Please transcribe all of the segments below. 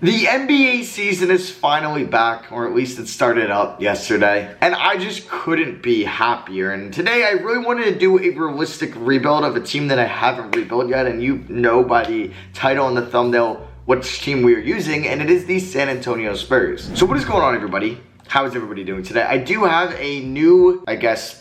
The NBA season is finally back, or at least it started up yesterday, and I just couldn't be happier. And today I really wanted to do a realistic rebuild of a team that I haven't rebuilt yet, and you know by the title and the thumbnail which team we are using, and it is the San Antonio Spurs. So what is going on, everybody? How is everybody doing today? I do have a new,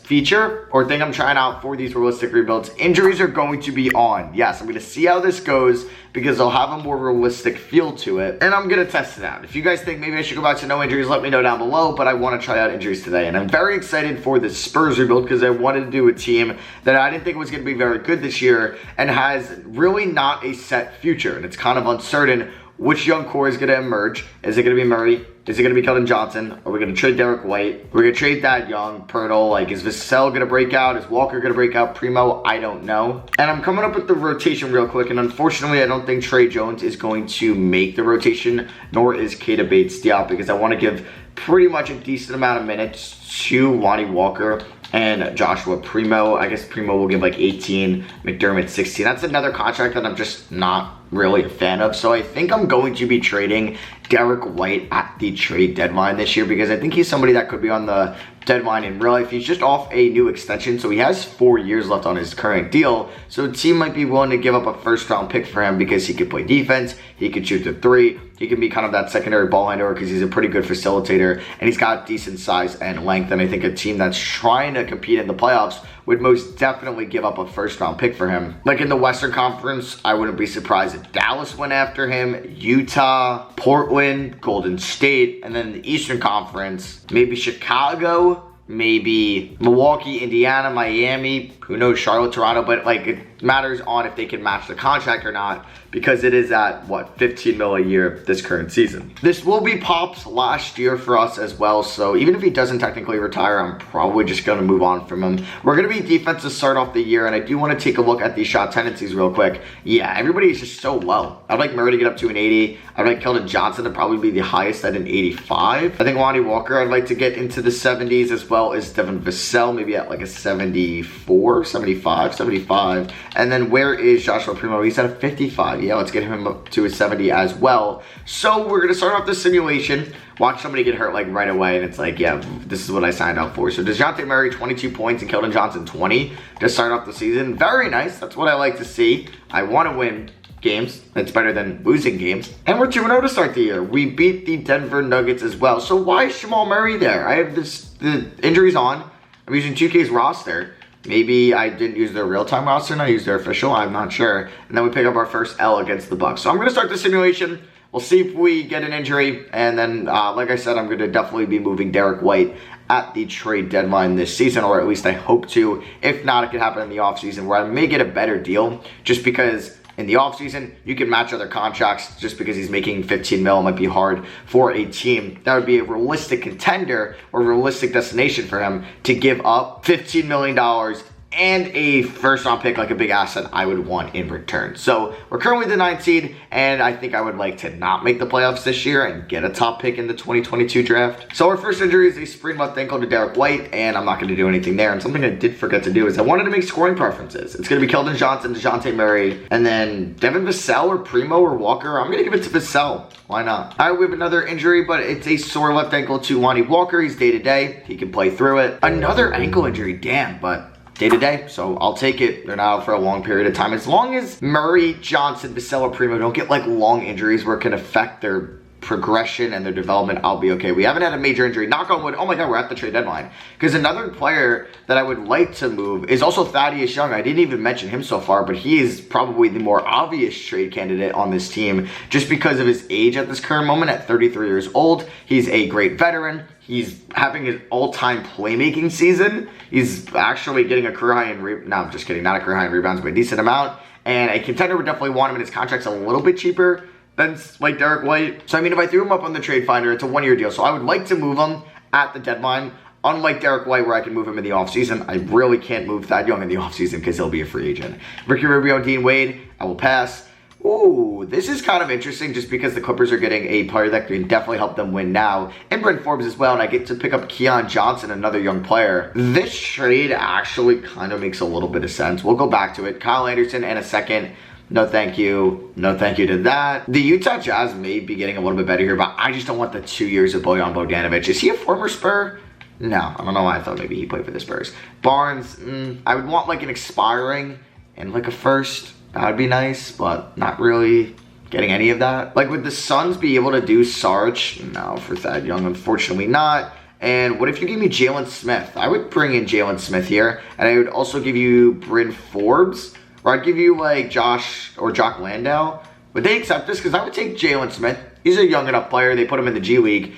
feature or thing I'm trying out for these realistic rebuilds. Injuries are going to be on. Yes, I'm going to see how this goes because I'll have a more realistic feel to it, and I'm going to test it out. If you guys think maybe I should go back to no injuries, let me know down below, but I want to try out injuries today, and I'm very excited for the Spurs rebuild because I wanted to do a team that I didn't think was going to be very good this year and has really not a set future, and it's kind of uncertain which young core is going to emerge. Is it going to be Murray? Is it going to be Keldon Johnson? Are we going to trade Derek White? We're going to trade Thad Young, Pirtle. Is Vassell going to break out? Is Walker going to break out? Primo? I don't know. And I'm coming up with the rotation real quick. And unfortunately, I don't think Trey Jones is going to make the rotation, nor is Keita Bates-Diop, because I want to give pretty much a decent amount of minutes to Lonnie Walker and Joshua Primo. I guess Primo will give 18, McDermott 16. That's another contract that I'm just not really a fan of. So I think I'm going to be trading Derek White at the trade deadline this year because I think he's somebody that could be on the deadline in real life. He's just off a new extension, so he has 4 years left on his current deal. So the team might be willing to give up a first-round pick for him because he could play defense, he could shoot the three, he can be kind of that secondary ball handler because he's a pretty good facilitator, and he's got decent size and length. And I think a team that's trying to compete in the playoffs would most definitely give up a first-round pick for him. In the Western Conference, I wouldn't be surprised if Dallas went after him, Utah, Portland, Golden State, and then the Eastern Conference, maybe Chicago, maybe Milwaukee, Indiana, Miami, who knows, Charlotte, Toronto, but it matters on if they can match the contract or not because it is at, what, 15 mil a year this current season. This will be Pop's last year for us as well, so even if he doesn't technically retire, I'm probably just going to move on from him. We're going to be defense to start off the year, and I do want to take a look at these shot tendencies real quick. Yeah, everybody is just so low. I'd like Murray to get up to an 80. I'd like Keldon Johnson to probably be the highest at an 85. I think Lonnie Walker, I'd like to get into the 70s, as well as Devin Vassell, maybe at a 74, 75, 75. And then where is Joshua Primo? He's at a 55. Yeah, let's get him up to a 70 as well. So we're going to start off the simulation. Watch somebody get hurt right away, and it's yeah, this is what I signed up for. So DeJounte Murray, 22 points, and Keldon Johnson, 20 to start off the season. Very nice. That's what I like to see. I want to win games. That's better than losing games. And we're 2-0 to start the year. We beat the Denver Nuggets as well. So why is Jamal Murray there? I have the injuries on. I'm using 2K's roster. Maybe I didn't use their real-time roster and I used their official. I'm not sure. And then we pick up our first L against the Bucks. So I'm going to start the simulation. We'll see if we get an injury. And then, like I said, I'm going to definitely be moving Derek White at the trade deadline this season, or at least I hope to. If not, it could happen in the offseason where I may get a better deal just because in the offseason, you can match other contracts. Just because he's making 15 mil, it might be hard for a team that would be a realistic contender or realistic destination for him to give up $15 million and a first-round pick, a big asset I would want in return. So we're currently the 9th seed, and I think I would like to not make the playoffs this year and get a top pick in the 2022 draft. So our first injury is a sprained left ankle to Derek White, and I'm not going to do anything there. And something I did forget to do is I wanted to make scoring preferences. It's going to be Keldon Johnson, DeJounte Murray, and then Devin Vassell or Primo or Walker. I'm going to give it to Vassell. Why not? All right, we have another injury, but it's a sore left ankle to Lonnie Walker. He's day-to-day. He can play through it. Another ankle injury, damn, but day-to-day, so I'll take it. They're not out for a long period of time. As long as Murray, Johnson, Vassell, or Primo don't get long injuries where it can affect their progression and their development, I'll be okay. We haven't had a major injury. Knock on wood. Oh my God, we're at the trade deadline. Because another player that I would like to move is also Thaddeus Young. I didn't even mention him so far, but he is probably the more obvious trade candidate on this team just because of his age at this current moment at 33 years old. He's a great veteran. He's having his all-time playmaking season. He's actually getting a career high in no, I'm just kidding. Not a career high in rebounds, but a decent amount. And a contender would definitely want him, and his contract's a little bit cheaper than Derek White. So, if I threw him up on the trade finder, it's a one-year deal. So I would like to move him at the deadline. Unlike Derek White, where I can move him in the offseason, I really can't move Thad Young in the offseason because he'll be a free agent. Ricky Rubio and Dean Wade, I will pass. Ooh, this is kind of interesting just because the Clippers are getting a player that can definitely help them win now. And Brent Forbes as well, and I get to pick up Keon Johnson, another young player. This trade actually kind of makes a little bit of sense. We'll go back to it. Kyle Anderson and a second. No thank you. No thank you to that. The Utah Jazz may be getting a little bit better here, but I just don't want the 2 years of Bojan Bogdanovic. Is he a former Spur? No, I don't know why I thought maybe he played for the Spurs. Barnes, I would want like an expiring and like a first. That would be nice, but not really getting any of that. Like, would the Suns be able to do Sarge? No, for Thad Young, unfortunately not. And what if you give me Jalen Smith? I would bring in Jalen Smith here, and I would also give you Bryn Forbes, or I'd give you like Josh or Jock Landau. Would they accept this? Because I would take Jalen Smith. He's a young enough player. They put him in the G League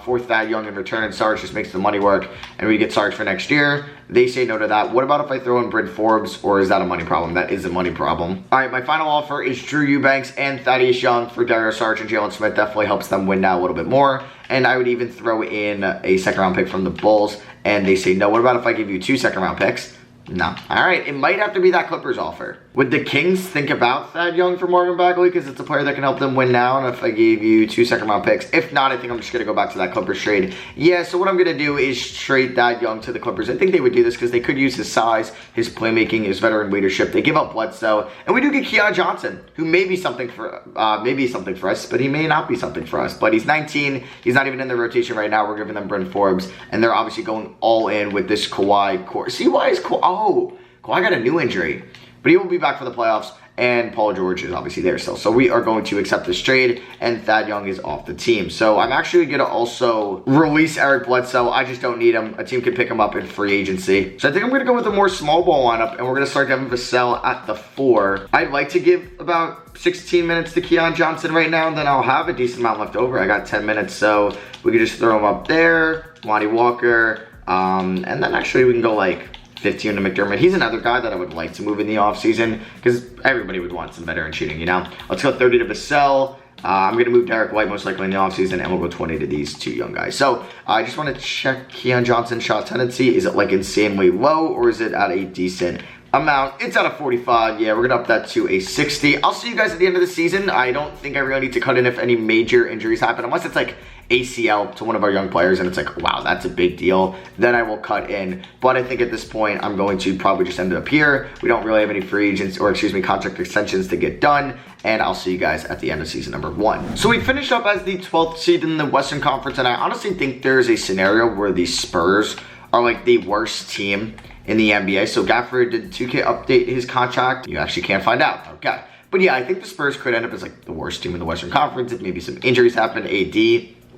for Thad Young in return, and Sarge just makes the money work, and we get Sarge for next year. They say no to that. What about if I throw in Bryn Forbes, or is that a money problem? That is a money problem. All right, my final offer is Drew Eubanks and Thaddeus Young for Dario Sarge and Jalen Smith. Definitely helps them win now a little bit more. And I would even throw in a second-round pick from the Bulls, and they say no. What about if I give you 2 second-round picks? No. All right, it might have to be that Clippers offer. Would the Kings think about Thad Young for Marvin Bagley because it's a player that can help them win now? And if I gave you 2 second-round picks, if not, I think I'm just going to go back to that Clippers trade. Yeah, so what I'm going to do is trade Thad Young to the Clippers. I think they would do this because they could use his size, his playmaking, his veteran leadership. They give up Bledsoe, and we do get Keon Johnson, who may be something for us, but he may not be something for us. But he's 19. He's not even in the rotation right now. We're giving them Bryn Forbes, and they're obviously going all in with this Kawhi core. See why is Kawhi? Oh, Kawhi got a new injury, but he will be back for the playoffs, and Paul George is obviously there still. So we are going to accept this trade, and Thad Young is off the team. So I'm actually going to also release Eric Bledsoe. I just don't need him. A team can pick him up in free agency. So I think I'm going to go with a more small ball lineup, and we're going to start Devin Vassell at the 4. I'd like to give about 16 minutes to Keon Johnson right now, and then I'll have a decent amount left over. I got 10 minutes, so we could just throw him up there. Lonnie Walker, and then actually we can go like 15 to McDermott. He's another guy that I would like to move in the offseason because everybody would want some veteran shooting, you know? Let's go 30 to Vassell. I'm going to move Derek White most likely in the offseason, and we'll go 20 to these 2 young guys. So I just want to check Keon Johnson's shot tendency. Is it like insanely low, or is it at a decent amount? It's at a 45. Yeah, we're going to up that to a 60. I'll see you guys at the end of the season. I don't think I really need to cut in if any major injuries happen, unless it's like ACL to one of our young players and it's like, wow, that's a big deal. Then I will cut in. But I think at this point, I'm going to probably just end it up here. We don't really have any free agents, or excuse me, contract extensions to get done. And I'll see you guys at the end of season number 1. So we finished up as the 12th seed in the Western Conference, and I honestly think there's a scenario where the Spurs are like the worst team in the NBA. So Gafford did 2K update his contract. You actually can't find out. Okay. But yeah, I think the Spurs could end up as like the worst team in the Western Conference if maybe some injuries happen. AD,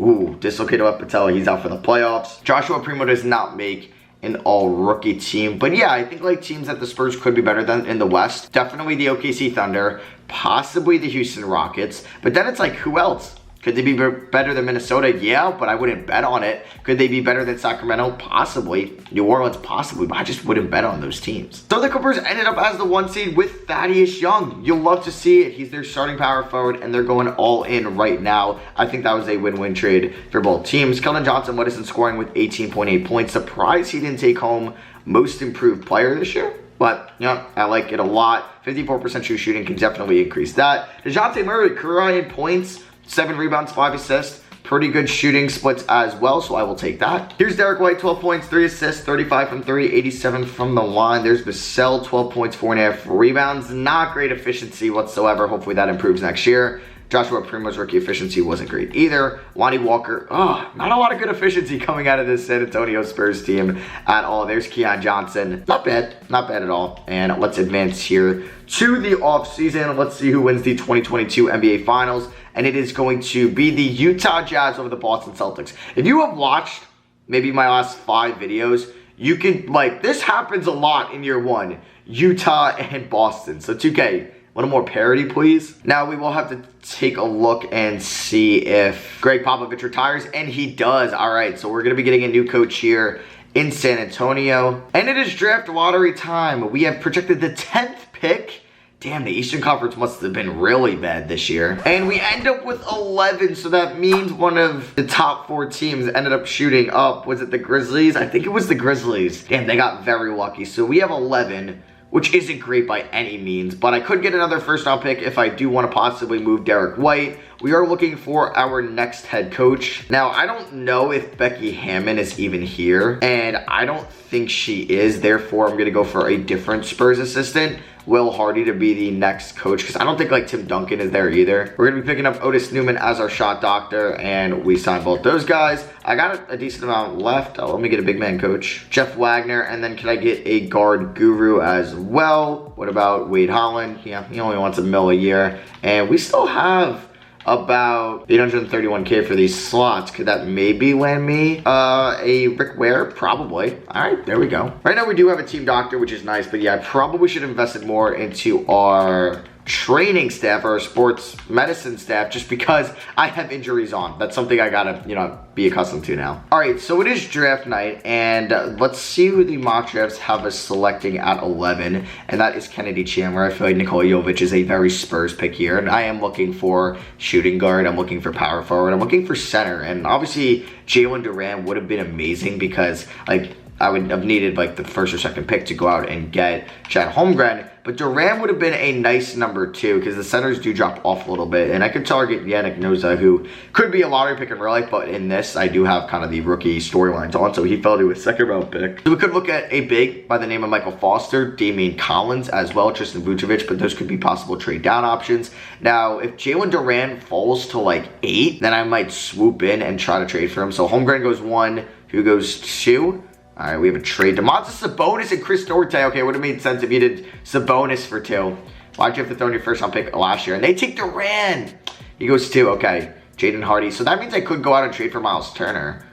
ooh, dislocated left patella, he's out for the playoffs. Joshua Primo does not make an all-rookie team. But yeah, I think like teams that the Spurs could be better than in the West. Definitely the OKC Thunder, possibly the Houston Rockets. But then it's like, who else? Could they be better than Minnesota? Yeah, but I wouldn't bet on it. Could they be better than Sacramento? Possibly. New Orleans? Possibly, but I just wouldn't bet on those teams. So the Clippers ended up as the 1 seed with Thaddeus Young. You'll love to see it. He's their starting power forward, and they're going all in right now. I think that was a win-win trade for both teams. Keldon Johnson led us in scoring with 18.8 points. Surprised he didn't take home most improved player this year. But, yeah, I like it a lot. 54% true shooting can definitely increase that. DeJounte Murray, career high in points. 7 rebounds, 5 assists. Pretty good shooting splits as well, so I will take that. Here's Derek White, 12 points, 3 assists, 35 from 3, 87 from the line. There's Vassell, 12 points, 4.5 rebounds. Not great efficiency whatsoever. Hopefully that improves next year. Joshua Primo's rookie efficiency wasn't great either. Lonnie Walker, not a lot of good efficiency coming out of this San Antonio Spurs team at all. There's Keon Johnson. Not bad at all. And let's advance here to the offseason. Let's see who wins the 2022 NBA Finals. And it is going to be the Utah Jazz over the Boston Celtics. If you have watched maybe my last 5 videos, you can, like, this happens a lot in year 1. Utah and Boston. So 2K, a little more parity, please. Now we will have to take a look and see if Greg Popovich retires, and he does. All right, so we're going to be getting a new coach here in San Antonio. And it is draft lottery time. We have projected the 10th pick. Damn, the Eastern Conference must have been really bad this year. And we end up with 11, so that means one of the top 4 teams ended up shooting up. Was it the Grizzlies? I think it was the Grizzlies. Damn, they got very lucky. So we have 11, which isn't great by any means, but I could get another first-round pick if I do want to possibly move Derek White. We are looking for our next head coach. Now, I don't know if Becky Hammon is even here, and I don't think she is. Therefore, I'm going to go for a different Spurs assistant. Will Hardy to be the next coach because I don't think like Tim Duncan is there either. We're going to be picking up Otis Newman as our shot doctor, and we signed both those guys. I got a decent amount left. Let me get a big man coach. Jeff Wagner, and then can I get a guard guru as well? What about Wade Holland? Yeah, he only wants $1 million a year, and we still have about 831K for these slots. Could that maybe land me a Rick Ware? Probably. All right, there we go. Right now we do have a team doctor, which is nice, but yeah, I probably should have invested more into our training staff or sports medicine staff just because I have injuries on. That's something I gotta, be accustomed to now. All right, so it is draft night, and let's see who the mock drafts have us selecting at 11, and that is Kennedy Chandler. I feel like Nikola Jovic is a very Spurs pick here, and I am looking for shooting guard, I'm looking for power forward, I'm looking for center, and obviously Jalen Duran would have been amazing because like I would have needed like the first or second pick to go out and get Chad Holmgren, but Duran would have been a nice number 2 because the centers do drop off a little bit, and I could target Yannick Noza, who could be a lottery pick in real life, but in this I do have kind of the rookie storylines on, so he fell to a second round pick. So we could look at a big by the name of Michael Foster, Damian Collins as well, Tristan Vucevic, but those could be possible trade down options. Now, if Jalen Duran falls to like 8, then I might swoop in and try to trade for him. So Holmgren goes 1, who goes 2? All right, we have a trade. Domantas Sabonis and Chris Duarte. Okay, it would have made sense if you did Sabonis for 2. Why'd you have to throw in your first round pick last year? And they take Duran. He goes 2. Okay, Jaden Hardy. So that means I could go out and trade for Miles Turner.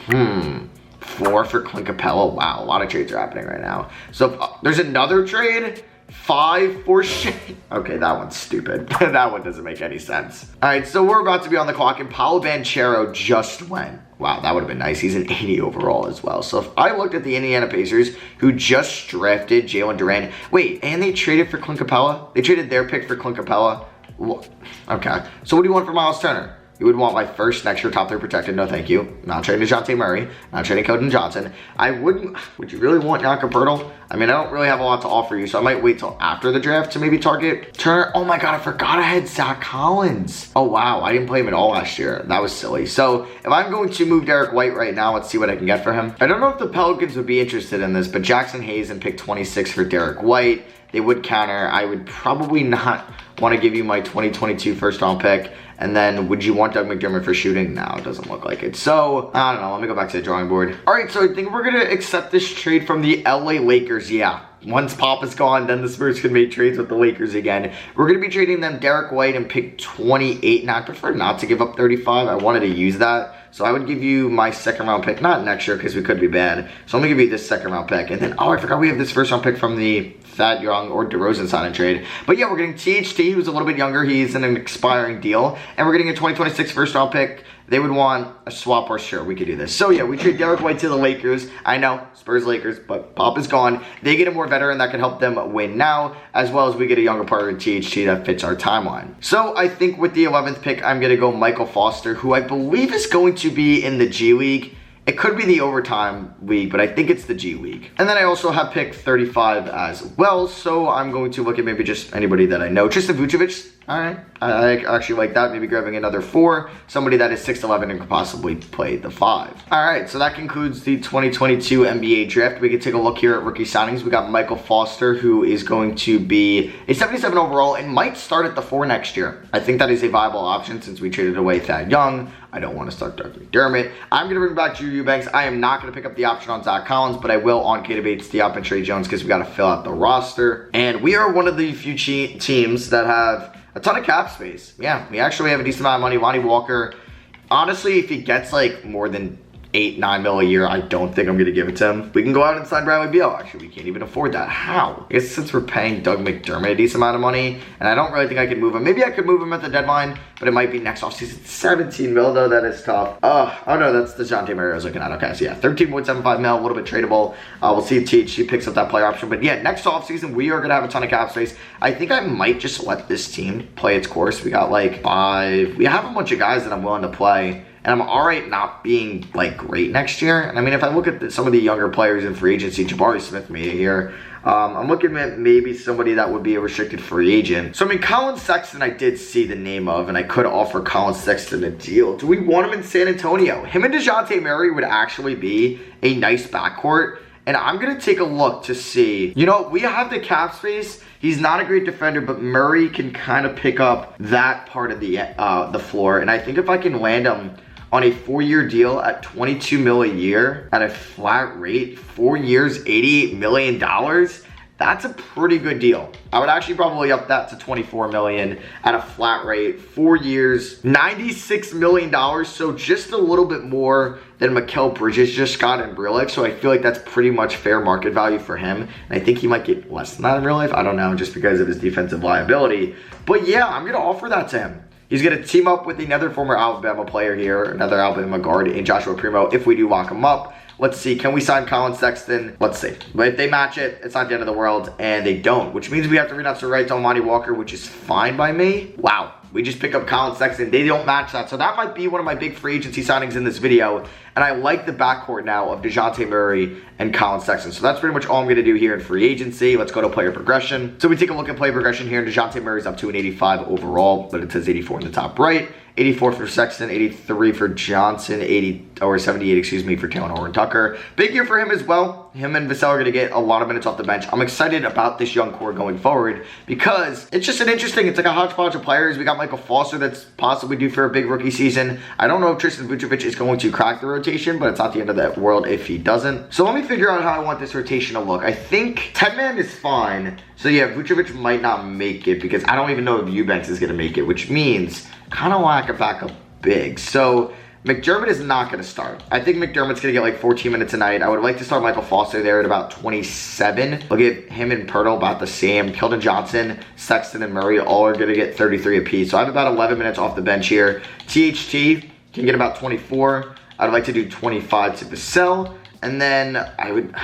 4 for Clint Capella. Wow, a lot of trades are happening right now. So there's another trade. 5 for Shane. Okay, that one's stupid. That one doesn't make any sense. All right, so we're about to be on the clock, and Paolo Banchero just went. Wow, that would have been nice. He's an 80 overall as well. So if I looked at the Indiana Pacers, who just drafted Jalen Duran. Wait, and they traded for Clint Capella? They traded their pick for Clint Capella? Okay, so what do you want for Miles Turner? You would want my first next year top 3 protected. No, thank you. Not trading DeJounte Murray. Not trading Keldon Johnson. I wouldn't. Would you really want Jakob Poeltl? I mean, I don't really have a lot to offer you, so I might wait till after the draft to maybe target Turner. Oh my God, I forgot I had Zach Collins. Oh wow, I didn't play him at all last year. That was silly. So if I'm going to move Derek White right now, let's see what I can get for him. I don't know if the Pelicans would be interested in this, but Jackson Hayes and pick 26 for Derek White. They would counter. I would probably not want to give you my 2022 first round pick. And then, would you want Doug McDermott for shooting? No, it doesn't look like it. So, I don't know. Let me go back to the drawing board. All right, so I think we're going to accept this trade from the LA Lakers. Yeah, once Pop is gone, then the Spurs can make trades with the Lakers again. We're going to be trading them Derek White and pick 28. Now, I prefer not to give up 35. I wanted to use that. So I would give you my second round pick, not next year because we could be bad. So I'm going to give you this second round pick. And then, oh, I forgot we have this first round pick from the Thad Young or DeRozan signing trade. But yeah, we're getting THT, who's a little bit younger. He's in an expiring deal. And we're getting a 2026 first round pick. They would want a swap, or sure, we could do this. So yeah, we trade Derek White to the Lakers. I know, Spurs Lakers, but Pop is gone. They get a more veteran that can help them win now, as well as we get a younger partner in THT that fits our timeline. So I think with the 11th pick, I'm going to go Michael Foster, who I believe is going to be in the G League. It could be the overtime league, but I think it's the G League. And then I also have pick 35 as well, so I'm going to look at maybe just anybody that I know. Tristan Vucevic, all right. I actually like that. Maybe grabbing another 4, somebody that is 6'11" and could possibly play the 5. All right, so that concludes the 2022 NBA draft. We can take a look here at rookie signings. We got Michael Foster, who is going to be a 77 overall and might start at the 4 next year. I think that is a viable option since we traded away Thad Young. I don't want to start Doug McDermott. I'm going to bring back Drew Eubanks. I am not going to pick up the option on Zach Collins, but I will on Keita Bates-Diop and Trey Jones because we got to fill out the roster. And we are one of the few teams that have a ton of cap space. Yeah, we actually have a decent amount of money. Lonnie Walker, honestly, if he gets like more than 8-9 mil a year, I don't think I'm going to give it to him. We can go out and sign Bradley Beal. Actually, we can't even afford that. How? I guess since we're paying Doug McDermott a decent amount of money, and I don't really think I can move him. Maybe I could move him at the deadline, but it might be next offseason. 17 mil, though. That is tough. Oh no, that's the DeJounte Murray I was looking at. Okay, so yeah, 13.75 mil, a little bit tradable. We'll see if THC picks up that player option. But yeah, next offseason, we are going to have a ton of cap space. I think I might just let this team play its course. We got like 5. We have a bunch of guys that I'm willing to play. And I'm all right not being, like, great next year. And, I mean, if I look at some of the younger players in free agency, Jabari Smith made it here. I'm looking at maybe somebody that would be a restricted free agent. So, I mean, Colin Sexton I did see the name of, and I could offer Colin Sexton a deal. Do we want him in San Antonio? Him and DeJounte Murray would actually be a nice backcourt. And I'm going to take a look to see, you know, we have the cap space. He's not a great defender, but Murray can kind of pick up that part of the floor. And I think if I can land him on a 4-year deal at $22 million a year at a flat rate, 4 years, $88 million, that's a pretty good deal. I would actually probably up that to $24 million at a flat rate, 4 years, $96 million. So just a little bit more than Mikal Bridges just got in real life. So I feel like that's pretty much fair market value for him. And I think he might get less than that in real life. I don't know, just because of his defensive liability. But yeah, I'm gonna offer that to him. He's going to team up with another former Alabama player here, another Alabama guard in Joshua Primo, if we do lock him up. Let's see, can we sign Colin Sexton? Let's see. But if they match it, it's not the end of the world, and they don't, which means we have to renounce the right to Almighty Walker, which is fine by me. Wow, we just pick up Colin Sexton. They don't match that, so that might be one of my big free agency signings in this video. And I like the backcourt now of DeJounte Murray and Colin Sexton. So that's pretty much all I'm going to do here in free agency. Let's go to player progression. So we take a look at player progression here. DeJounte Murray's up to an 85 overall, but it says 84 in the top right. 84 for Sexton, 83 for Johnson, 78, excuse me, for Taylor Horton-Tucker. Big year for him as well. Him and Vassell are going to get a lot of minutes off the bench. I'm excited about this young core going forward because it's just it's like a hodgepodge of players. We got Michael Foster that's possibly due for a big rookie season. I don't know if Tristan Vucevic is going to crack the rotation, but it's not the end of the world if he doesn't. So let me figure out how I want this rotation to look. I think 10-man is fine. So yeah, Vucevic might not make it because I don't even know if Eubanks is going to make it, which means kind of lack a backup big. So McDermott is not going to start. I think McDermott's going to get like 14 minutes a night. I would like to start Michael Foster there at about 27. I'll give him and Pirtle about the same. Keldon Johnson, Sexton, and Murray all are going to get 33 apiece. So I have about 11 minutes off the bench here. THT can get about 24. I'd like to do 25 to Vassell. And then I would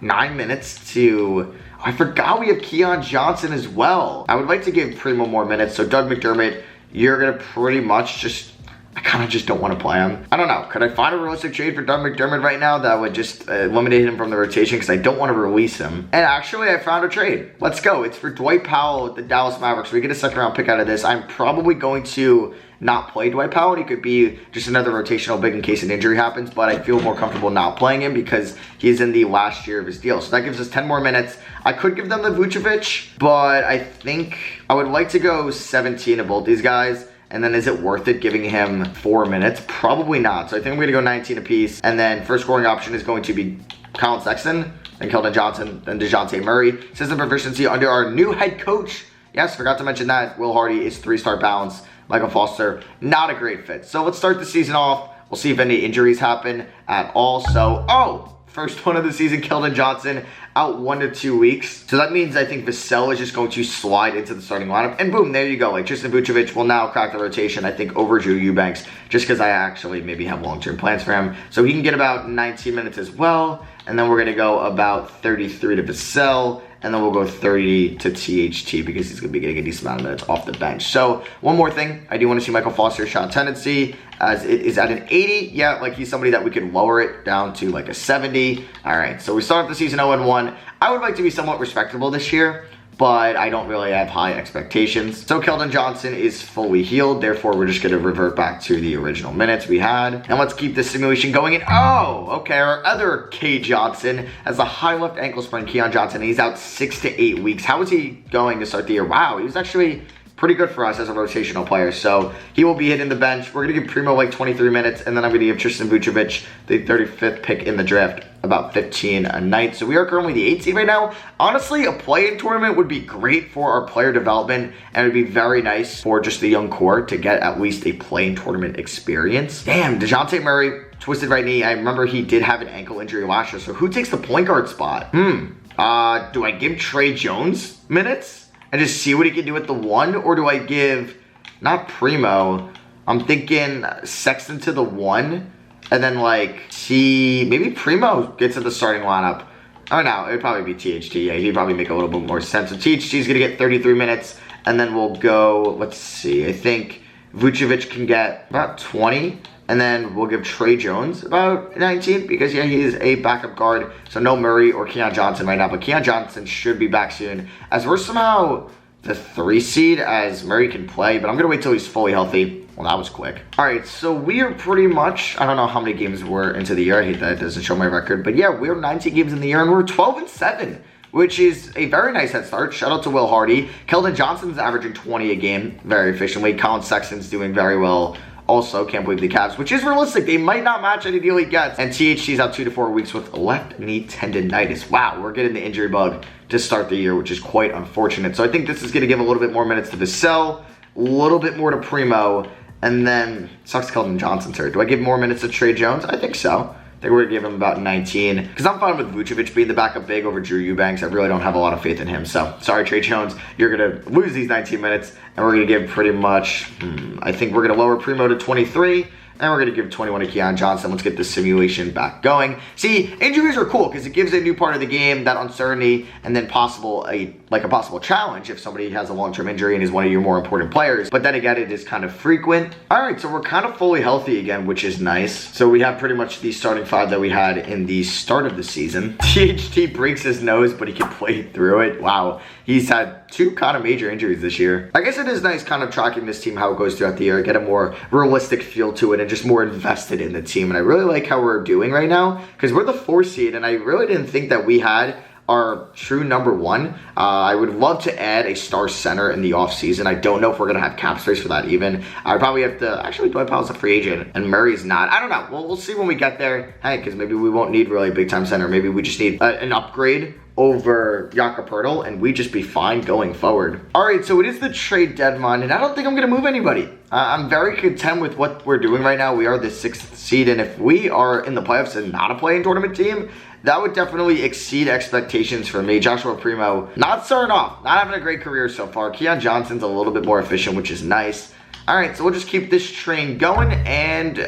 9 minutes to... I forgot we have Keon Johnson as well. I would like to give Primo more minutes. So Doug McDermott, you're going to pretty much just... I kind of just don't want to play him. I don't know. Could I find a realistic trade for Doug McDermott right now that would just eliminate him from the rotation because I don't want to release him? And actually, I found a trade. Let's go. It's for Dwight Powell with the Dallas Mavericks. We get a second round pick out of this. I'm probably going to not play Dwight Powell. He could be just another rotational big in case an injury happens, but I feel more comfortable not playing him because he's in the last year of his deal. So that gives us 10 more minutes. I could give them the Vucevic, but I think I would like to go 17 of both these guys. And then is it worth it giving him 4 minutes? Probably not. So I think I'm going to go 19 apiece. And then first scoring option is going to be Colin Sexton, then Keldon Johnson, then DeJounte Murray. System proficiency under our new head coach. Yes, forgot to mention that. Will Hardy is 3-star balance. Michael Foster, not a great fit. So let's start the season off. We'll see if any injuries happen at all. So, first one of the season, Keldon Johnson out 1 to 2 weeks. So that means I think Vassell is just going to slide into the starting lineup. And boom, there you go. Like Tristan Vucevic will now crack the rotation, I think, over Drew Eubanks, just because I actually maybe have long-term plans for him. So he can get about 19 minutes as well. And then we're going to go about 33 to Vassell. And then we'll go 30 to THT because he's going to be getting a decent amount of minutes off the bench. So one more thing, I do want to see Michael Foster's shot tendency as it is at an 80. Yeah, like he's somebody that we can lower it down to like a 70. All right, so we start the season 0-1. I would like to be somewhat respectable this year, but I don't really have high expectations. So Keldon Johnson is fully healed. Therefore, we're just going to revert back to the original minutes we had. And let's keep this simulation going. And okay, our other K Johnson has a high left ankle sprain, Keon Johnson. He's out 6 to 8 weeks. How is he going to start the year? Wow, he was actually pretty good for us as a rotational player. So he will be hitting the bench. We're going to give Primo like 23 minutes. And then I'm going to give Tristan Vucevic, the 35th pick in the draft, about 15 a night. So we are currently the 8th seed right now. Honestly, a play-in tournament would be great for our player development, and it would be very nice for just the young core to get at least a play-in tournament experience. Damn, DeJounte Murray, twisted right knee. I remember he did have an ankle injury last year. So who takes the point guard spot? Do I give Trey Jones minutes and just see what he can do at the 1? Or do I give, not Primo, I'm thinking Sexton to the 1. And then like, maybe Primo gets in the starting lineup. Oh no, it would probably be THT. Yeah, he'd probably make a little bit more sense. So THT's gonna get 33 minutes. And then we'll go, let's see, I think Vucevic can get about 20. And then we'll give Trey Jones about 19 because, yeah, he is a backup guard. So no Murray or Keon Johnson right now. But Keon Johnson should be back soon. As we're somehow the 3 seed as Murray can play. But I'm going to wait till he's fully healthy. Well, that was quick. All right, so we are pretty much, I don't know how many games we're into the year. I hate that it doesn't show my record. But yeah, we're 19 games in the year, and we're 12-7. Which is a very nice head start. Shout out to Will Hardy. Keldon Johnson's averaging 20 a game very efficiently. Colin Sexton's doing very well. Also, can't believe the Cavs, which is realistic. They might not match any deal he gets. And THT's out 2 to 4 weeks with left knee tendonitis. Wow, we're getting the injury bug to start the year, which is quite unfortunate. So I think this is going to give a little bit more minutes to Vassell, a little bit more to Primo, and then sucks Keldon Johnson's hurt. Do I give more minutes to Trey Jones? I think so. I think we're going to give him about 19. Because I'm fine with Vucevic being the backup big over Drew Eubanks. I really don't have a lot of faith in him. So, sorry, Trey Jones. You're going to lose these 19 minutes. And we're going to give pretty much, I think we're going to lower Primo to 23. And we're going to give 21 to Keon Johnson. Let's get the simulation back going. See, injuries are cool because it gives a new part of the game, that uncertainty, and then a possible challenge if somebody has a long-term injury and is one of your more important players. But then again, it is kind of frequent. All right, so we're kind of fully healthy again, which is nice. So we have pretty much the starting five that we had in the start of the season. THT breaks his nose, but he can play through it. Wow, he's had 2 kind of major injuries this year. I guess it is nice kind of tracking this team, how it goes throughout the year, get a more realistic feel to it, and just more invested in the team. And I really like how we're doing right now because we're the 4 seed, and I really didn't think that we had our true number 1. I would love to add a star center in the offseason. I don't know if we're going to have cap space for that even. I probably have to, actually, Dwight Powell's a free agent and Murray's not. I don't know. We'll see when we get there. Hey, because maybe we won't need really a big time center. Maybe we just need an upgrade over Jakob Poeltl, and we just be fine going forward. All right, so it is the trade deadline, and I don't think I'm going to move anybody. I'm very content with what we're doing right now. We are the 6th seed, and if we are in the playoffs and not a play-in tournament team, that would definitely exceed expectations for me. Joshua Primo, not starting off, not having a great career so far. Keon Johnson's a little bit more efficient, which is nice. All right, so we'll just keep this train going, and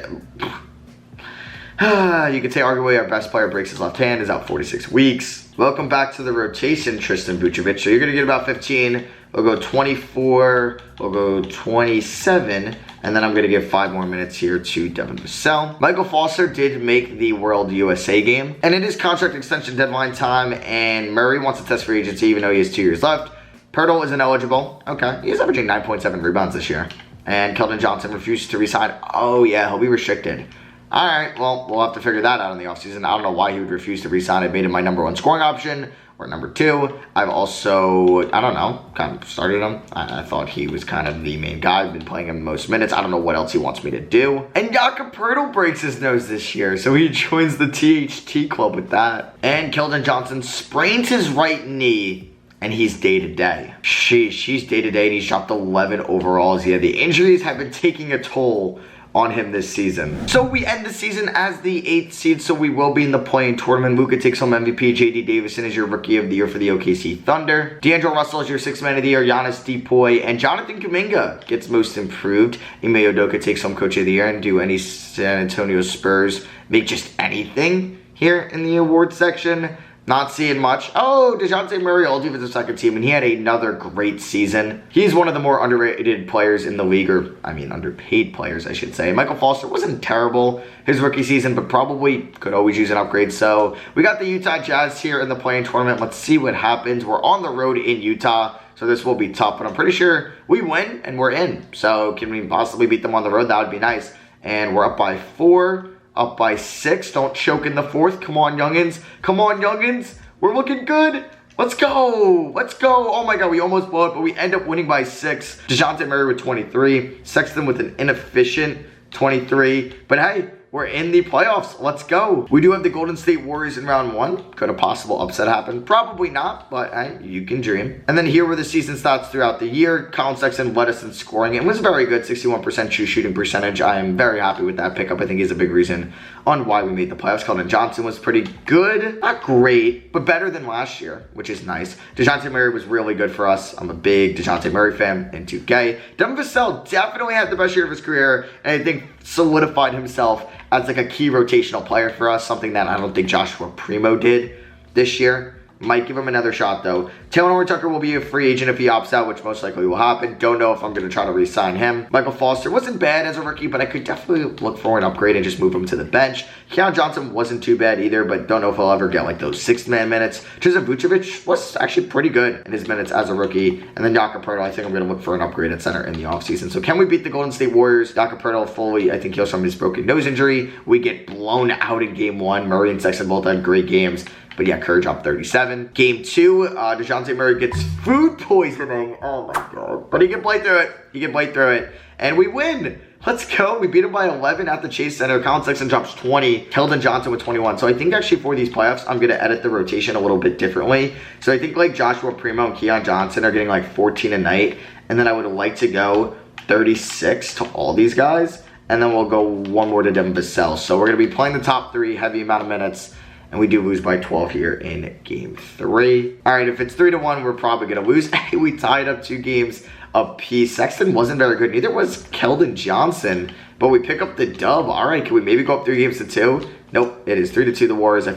you could say arguably our best player breaks his left hand, is out 46 weeks. Welcome back to the rotation, Tristan Vucevic. So you're going to get about 15. We'll go 24. We'll go 27. And then I'm going to give 5 more minutes here to Devin Vassell. Michael Foster did make the World USA game. And it is contract extension deadline time. And Murray wants to test free agency even though he has 2 years left. Poeltl is ineligible. Okay. He's averaging 9.7 rebounds this year. And Keldon Johnson refuses to resign. Oh, yeah. He'll be restricted. All right, well, we'll have to figure that out in the offseason. I don't know why he would refuse to resign. I made him my number 1 scoring option, or number 2. I've also, I don't know, kind of started him. I thought he was kind of the main guy. I've been playing him most minutes. I don't know what else he wants me to do. And Jakob Poeltl breaks his nose this year, so he joins the THT club with that. And Keldon Johnson sprains his right knee, and he's day-to-day. Sheesh, he's day-to-day, and he's dropped 11 overalls. Yeah, the injuries have been taking a toll on him this season. So we end the season as the 8th seed, so we will be in the play-in tournament. Luka takes home MVP. JD Davison is your Rookie of the Year for the OKC Thunder. D'Angelo Russell is your 6th Man of the Year. Giannis Depoy and Jonathan Kuminga gets Most Improved. Ime Udoka takes home Coach of the Year. And do any San Antonio Spurs make just anything here in the award section? Not seeing much. Oh, DeJounte Murray, all defensive second team, and he had another great season. He's one of the more underrated players in the league, or I mean underpaid players, I should say. Michael Foster wasn't terrible his rookie season, but probably could always use an upgrade. So we got the Utah Jazz here in the play-in tournament. Let's see what happens. We're on the road in Utah, so this will be tough, but I'm pretty sure we win and we're in. So can we possibly beat them on the road? That would be nice. And we're up by 4. Up by 6. Don't choke in the 4th. Come on, youngins. Come on, youngins. We're looking good. Let's go. Let's go. Oh, my God. We almost blew it, but we end up winning by 6. DeJounte Murray with 23. Sexton with an inefficient 23. But, hey, we're in the playoffs. Let's go. We do have the Golden State Warriors in round 1. Could a possible upset happen? Probably not, but hey, you can dream. And then here were the season stats throughout the year. Colin Sexton led us in scoring. It was very good, 61% true shooting percentage. I am very happy with that pickup. I think he's a big reason on why we made the playoffs. Keldon Johnson was pretty good. Not great, but better than last year, which is nice. DeJounte Murray was really good for us. I'm a big DeJounte Murray fan in 2K. Devin Vassell definitely had the best year of his career, and I think solidified himself as like a key rotational player for us, something that I don't think Joshua Primo did this year. Might give him another shot, though. Taylor Horton-Tucker will be a free agent if he opts out, which most likely will happen. Don't know if I'm going to try to re-sign him. Michael Foster wasn't bad as a rookie, but I could definitely look for an upgrade and just move him to the bench. Keon Johnson wasn't too bad either, but don't know if he'll ever get like those 6-man minutes. Tristan Vucevic was actually pretty good in his minutes as a rookie. And then Jakob Poeltl, I think I'm going to look for an upgrade at center in the offseason. So can we beat the Golden State Warriors? Jakob Poeltl fully, I think, heals from his broken nose injury. We get blown out in game 1. Murray and Sexton both had great games. But yeah, Kerr dropped 37. Game 2, DeJounte Murray gets food poisoning. Oh my God. But he can play through it. And we win. Let's go. We beat him by 11 at the Chase Center. Colin Sexton drops 20. Keldon Johnson with 21. So I think actually for these playoffs, I'm going to edit the rotation a little bit differently. So I think like Joshua Primo and Keon Johnson are getting like 14 a night. And then I would like to go 36 to all these guys. And then we'll go one more to Devin Vassell. So we're going to be playing the top 3, heavy amount of minutes. And we do lose by 12 here in game 3. All right, if it's 3-1, we're probably going to lose. We tied up 2 games apiece. Sexton wasn't very good. Neither was Keldon Johnson. But we pick up the dub. All right, can we maybe go up 3 games to 2? Nope, it is 3-2 the Warriors.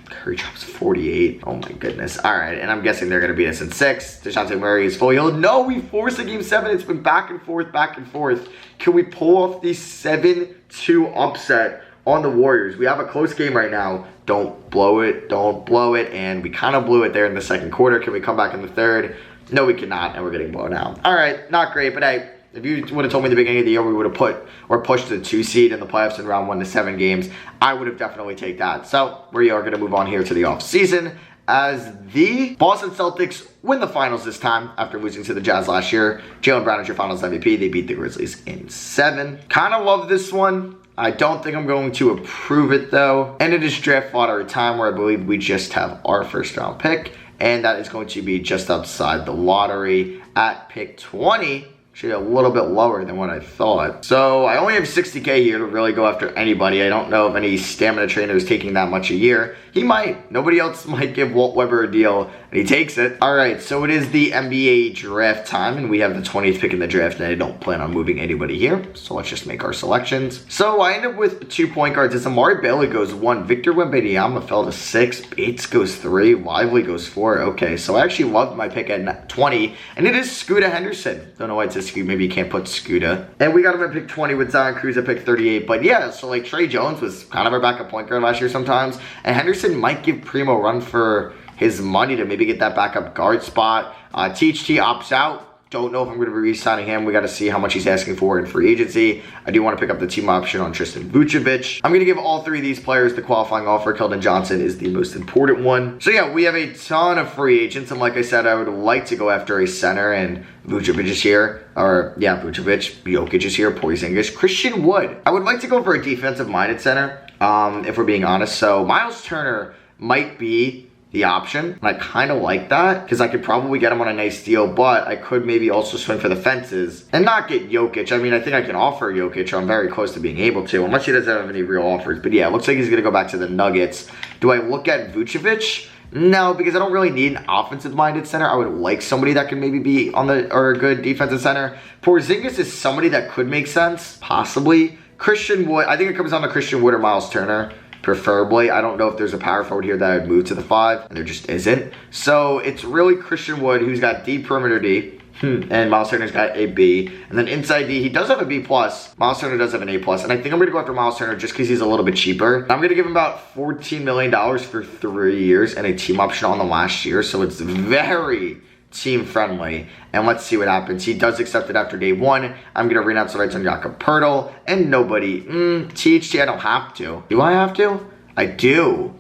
Curry drops 48. Oh my goodness. All right, and I'm guessing they're going to beat us in 6. DeJounte Murray is fully healed. No, we forced a game 7. It's been back and forth, back and forth. Can we pull off the 7-2 upset on the Warriors? We have a close game right now. Don't blow it. Don't blow it. And we kind of blew it there in the second quarter. Can we come back in the third? No, we cannot, and we're getting blown out. All right, not great, but hey, if you would have told me at the beginning of the year we would have put or pushed the 2 seed in the playoffs in round 1 to 7 games, I would have definitely taken that. So we are going to move on here to the offseason as the Boston Celtics win the finals this time after losing to the Jazz last year. Jaylen Brown is your finals MVP. They beat the Grizzlies in 7. Kind of love this one. I don't think I'm going to approve it though. And it is draft lottery time where I believe we just have our first round pick. And that is going to be just outside the lottery at pick 20. Actually a little bit lower than what I thought. So I only have 60K here to really go after anybody. I don't know if any stamina trainer is taking that much a year. He might. Nobody else might give Walt Weber a deal, and he takes it. All right, so it is the NBA draft time, and we have the 20th pick in the draft, and I don't plan on moving anybody here. So let's just make our selections. So I end up with 2 point guards. As Amari Bailey goes 1, Victor Wembanyama fell to 6, Bates goes 3, Lively goes 4. Okay, so I actually loved my pick at 20, and it is Scooter Henderson. Don't know why it says Scooter. Maybe you can't put Scooter. And we got him at pick 20 with Zion Cruz at pick 38. But yeah, so like Trey Jones was kind of our backup point guard last year sometimes, and Henderson might give Primo a run for his money to maybe get that backup guard spot. THT opts out. Don't know if I'm going to be re-signing him. We got to see how much he's asking for in free agency. I do want to pick up the team option on Tristan Vucevic. I'm going to give all 3 of these players the qualifying offer. Keldon Johnson is the most important one. So yeah, we have a ton of free agents. And like I said, I would like to go after a center, and Vucevic is here. Or yeah, Vucevic, Jokic is here, Porzingis, Christian Wood. I would like to go for a defensive-minded center, if we're being honest. So Miles Turner might be the option, and I kind of like that because I could probably get him on a nice deal, but I could maybe also swing for the fences and not get Jokic. I mean, I think I can offer Jokic. I'm very close to being able to, unless he doesn't have any real offers. But yeah, it looks like he's going to go back to the Nuggets. Do I look at Vucevic? No, because I don't really need an offensive-minded center. I would like somebody that could maybe be on the, or a good defensive center. Porzingis is somebody that could make sense, possibly. Christian Wood, I think it comes down to Christian Wood or Miles Turner. Preferably. I don't know if there's a power forward here that I would move to the 5, and there just isn't. So it's really Christian Wood, who's got D perimeter D, and Miles Turner's got a B. And then inside D, he does have a B+. Miles Turner does have an A+. And I think I'm going to go after Miles Turner just because he's a little bit cheaper. I'm going to give him about $14 million for 3 years and a team option on the last year. So it's very team friendly, and let's see what happens. He does accept it after day 1. I'm gonna renounce the rights on Jakob Poeltl, and nobody. THT, I don't have to. Do I have to? I do.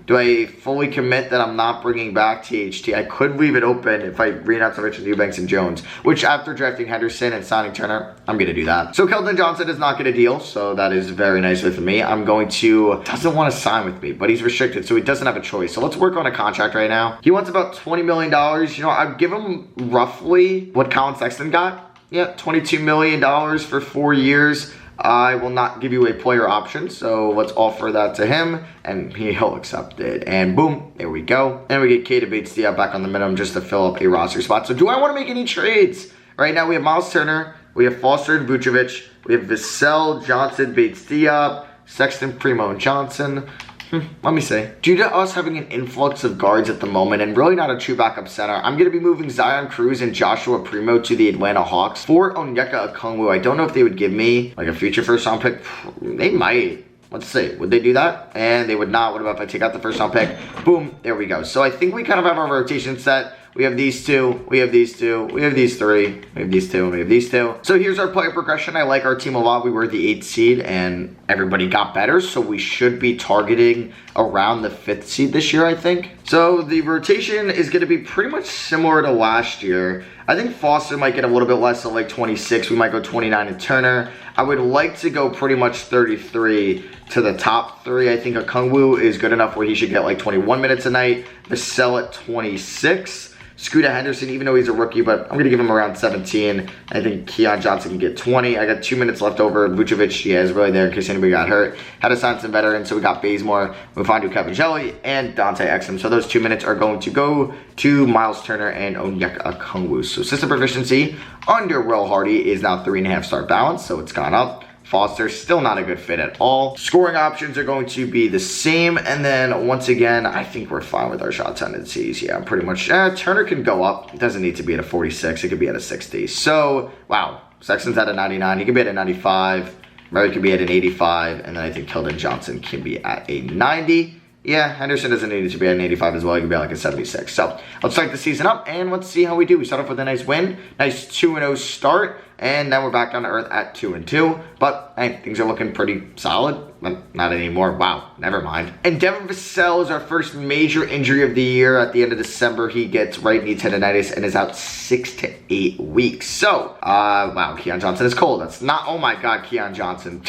Do I fully commit that I'm not bringing back THT? I could leave it open if I renounce the rights on Eubanks and Jones, which after drafting Henderson and signing Turner, I'm gonna do that. So Keldon Johnson does not get a deal, so that is very nice with me. I'm going to, doesn't want to sign with me, but he's restricted, so he doesn't have a choice. So let's work on a contract right now. He wants about $20 million. You know, I'd give him roughly what Colin Sexton got. Yeah, $22 million for 4 years. I will not give you a player option, so let's offer that to him, and he'll accept it. And boom, there we go. And we get Keita Bates-Diop back on the minimum just to fill up a roster spot. So do I want to make any trades? Right now we have Miles Turner, we have Foster and Vucevic, we have Vassell, Johnson, Bates-Diop, Sexton, Primo, and Johnson. Let me see. Due to us having an influx of guards at the moment and really not a true backup center, I'm going to be moving Zion Cruz and Joshua Primo to the Atlanta Hawks for Onyeka Okongwu. I don't know if they would give me like a future first round pick. They might. Let's see. Would they do that? And they would not. What about if I take out the first round pick? Boom. There we go. So I think we kind of have our rotation set. We have these two, we have these two, we have these three, we have these two, and we have these two. So here's our player progression. I like our team a lot. We were the 8th seed and everybody got better. So we should be targeting around the 5th seed this year, I think. So the rotation is going to be pretty much similar to last year. I think Foster might get a little bit less, so like 26. We might go 29 to Turner. I would like to go pretty much 33 to the top 3. I think Okongwu is good enough where he should get like 21 minutes a night. Vassell at 26. Scooter Henderson, even though he's a rookie, but I'm going to give him around 17. I think Keon Johnson can get 20. I got 2 minutes left over. Vucevic, yeah, is really there in case anybody got hurt. Had to sign some veterans, so we got Bazemore, Mufadu Kabengele, and Dante Exum. So those 2 minutes are going to go to Miles Turner and Onyeka Okongwu. So system proficiency under Will Hardy is now 3.5 star balance, so it's gone up. Foster, still not a good fit at all. Scoring options are going to be the same. And then, once again, I think we're fine with our shot tendencies. Yeah, pretty much. Turner can go up. It doesn't need to be at a 46. It could be at a 60. So, wow. Sexton's at a 99. He could be at a 95. Murray could be at an 85. And then I think Keldon Johnson can be at a 90. Yeah, Henderson doesn't need to be at an 85 as well. He can be at like a 76. So, let's start the season up and let's see how we do. We start off with a nice win. Nice 2-0 start. And then we're back down to earth at 2-2. But, hey, things are looking pretty solid. Not anymore. Wow, never mind. And Devin Vassell is our first major injury of the year. At the end of December, he gets right knee tendonitis and is out 6 to 8 weeks. So, wow, Keon Johnson is cold. That's not, oh my God, Keon Johnson.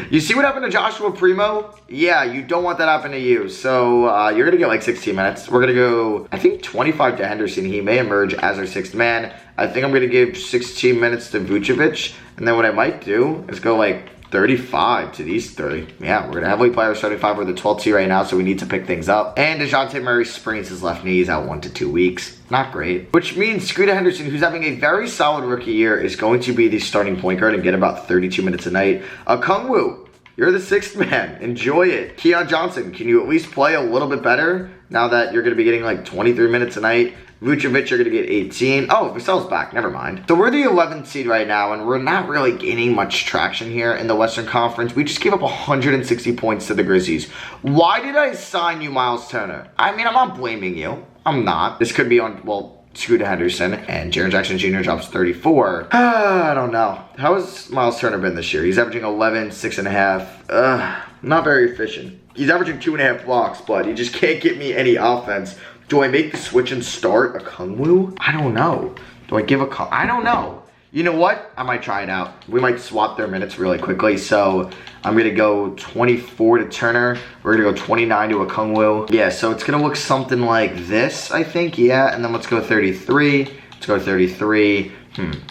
You see what happened to Joshua Primo? Yeah, you don't want that happen to you. So, you're going to get like 16 minutes. We're going to go, I think, 25 to Henderson. He may emerge as our 6th man. I think I'm going to give 16 minutes to Vucevic. And then what I might do is go like 35 to these 3. Yeah, we're going to heavily play our starting 5. We're the 12th seed right now, so we need to pick things up. And DeJounte Murray sprains his left knee. He's out 1 to 2 weeks. Not great. Which means Scooter Henderson, who's having a very solid rookie year, is going to be the starting point guard and get about 32 minutes a night. Okongwu, you're the 6th man. Enjoy it. Keon Johnson, can you at least play a little bit better now that you're going to be getting like 23 minutes a night? Vucevic, you're going to get 18. Oh, Vassell's back. Never mind. So we're the 11th seed right now, and we're not really gaining much traction here in the Western Conference. We just gave up 160 points to the Grizzlies. Why did I sign you, Miles Turner? I mean, I'm not blaming you. I'm not. This could be on, well, Scooter Henderson, and Jaren Jackson Jr. drops 34. I don't know. How has Miles Turner been this year? He's averaging 11, 6.5. Not very efficient. He's averaging 2.5 blocks, but he just can't get me any offense. Do I make the switch and start Okongwu? I don't know. Do I give I don't know. You know what? I might try it out. We might swap their minutes really quickly. So I'm going to go 24 to Turner. We're going to go 29 to Okongwu. Yeah, so it's going to look something like this, I think. Yeah, and then let's go 33. Let's go 33.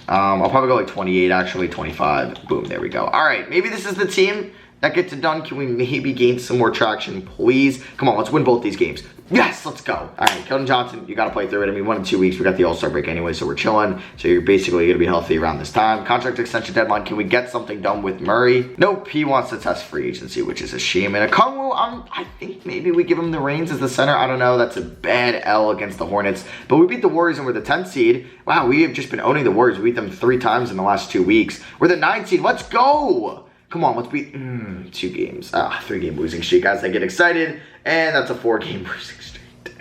I'll probably go like 28, actually. 25. Boom, there we go. All right, maybe this is the team that gets it done. Can we maybe gain some more traction, please? Come on, let's win both these games. Yes, let's go. All right, Keldon Johnson, you got to play through it. I mean, 1 in 2 weeks. We got the All-Star break anyway, so we're chilling. So you're basically going to be healthy around this time. Contract extension deadline. Can we get something done with Murray? Nope, he wants to test free agency, which is a shame. And Okongwu, I think maybe we give him the reins as the center. I don't know. That's a bad L against the Hornets. But we beat the Warriors and we're the 10th seed. Wow, we have just been owning the Warriors. We beat them 3 times in the last 2 weeks. We're the 9th seed. Let's go. Come on, let's beat 2 games. 3-game losing streak, guys. I get excited. And that's a 4-game losing streak.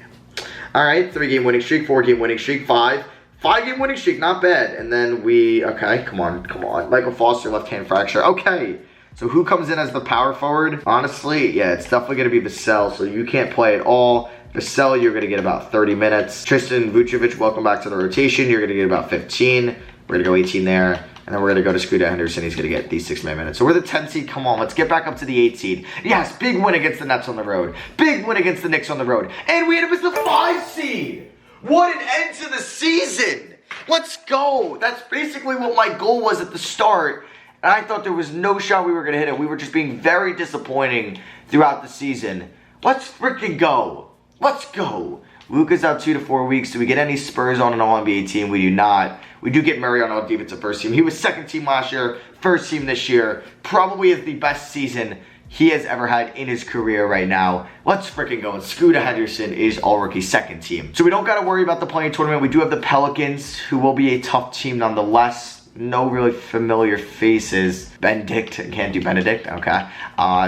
All right, 3-game winning streak, 4-game winning streak, 5-game winning streak, not bad. And then okay, come on. Michael Foster, left-hand fracture. Okay, so who comes in as the power forward? Honestly, yeah, it's definitely going to be Vassell, so you can't play at all. Vassell, you're going to get about 30 minutes. Tristan Vucevic, welcome back to the rotation. You're going to get about 15. We're going to go 18 there. And then we're going to go to Scooter Henderson. He's going to get these 6-man minutes. So we're the 10th seed. Come on, let's get back up to the 8th seed. Yes, big win against the Nets on the road. Big win against the Knicks on the road. And we end up as the 5 seed. What an end to the season. Let's go. That's basically what my goal was at the start. And I thought there was no shot we were going to hit it. We were just being very disappointing throughout the season. Let's freaking go. Let's go. Luka's out 2 to 4 weeks. Do we get any Spurs on an All-NBA team? We do not. We do get Murray on all defensive first team. He was second team last year, first team this year. Probably is the best season he has ever had in his career right now. Let's freaking go. And Scooter Henderson is all-rookie second team. So we don't got to worry about the play-in tournament. We do have the Pelicans, who will be a tough team nonetheless. No really familiar faces. Benedict, can't do Benedict, okay.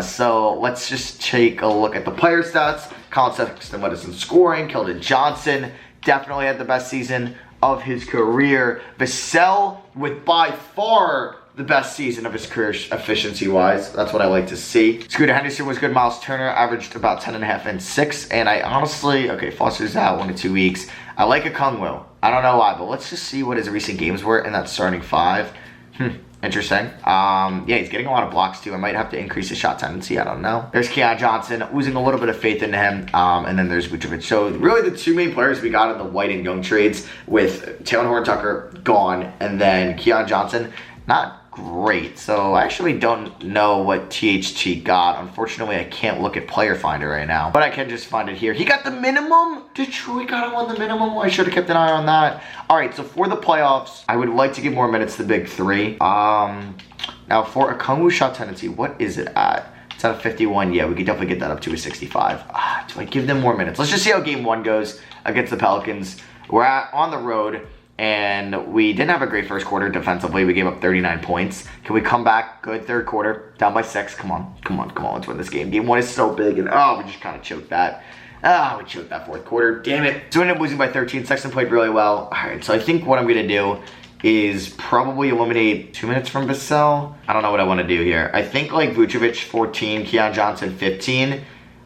So let's just take a look at the player stats. Colin Sexton led us in scoring. Keldon Johnson definitely had the best season of his career. Vassell with by far the best season of his career efficiency-wise. That's what I like to see. Scooter Henderson was good. Miles Turner averaged about 10.5 and 6. And I honestly, okay, Foster's out 1 to 2 weeks. I like Okongwu. I don't know why, but let's just see what his recent games were in that starting 5. Interesting. Yeah, he's getting a lot of blocks too. I might have to increase his shot tendency. I don't know. There's Keon Johnson, losing a little bit of faith into him. And then there's Vucevic. So really the 2 main players we got in the White and Young trades, with Taylor Horton-Tucker gone and then Keon Johnson, not great. So I actually don't know what THT got. Unfortunately, I can't look at Player Finder right now, but I can just find it here. He got the minimum. Detroit got him on the minimum. I should have kept an eye on that. All right, so for the playoffs, I would like to give more minutes to the big 3. Now for Okongwu shot tendency, what is it at? It's at a 51. Yeah, we could definitely get that up to a 65. Do I give them more minutes? Let's just see how game 1 goes against the Pelicans. We're on the road, and we didn't have a great first quarter defensively. We gave up 39 points. Can we come back? Good third quarter. Down by 6. Come on. Come on. Come on. Let's win this game. Game 1 is so big. And we just kind of choked that. We choked that fourth quarter. Damn it. So we ended up losing by 13. Sexton played really well. All right. So I think what I'm going to do is probably eliminate 2 minutes from Vassell. I don't know what I want to do here. I think like Vucevic 14, Keon Johnson 15.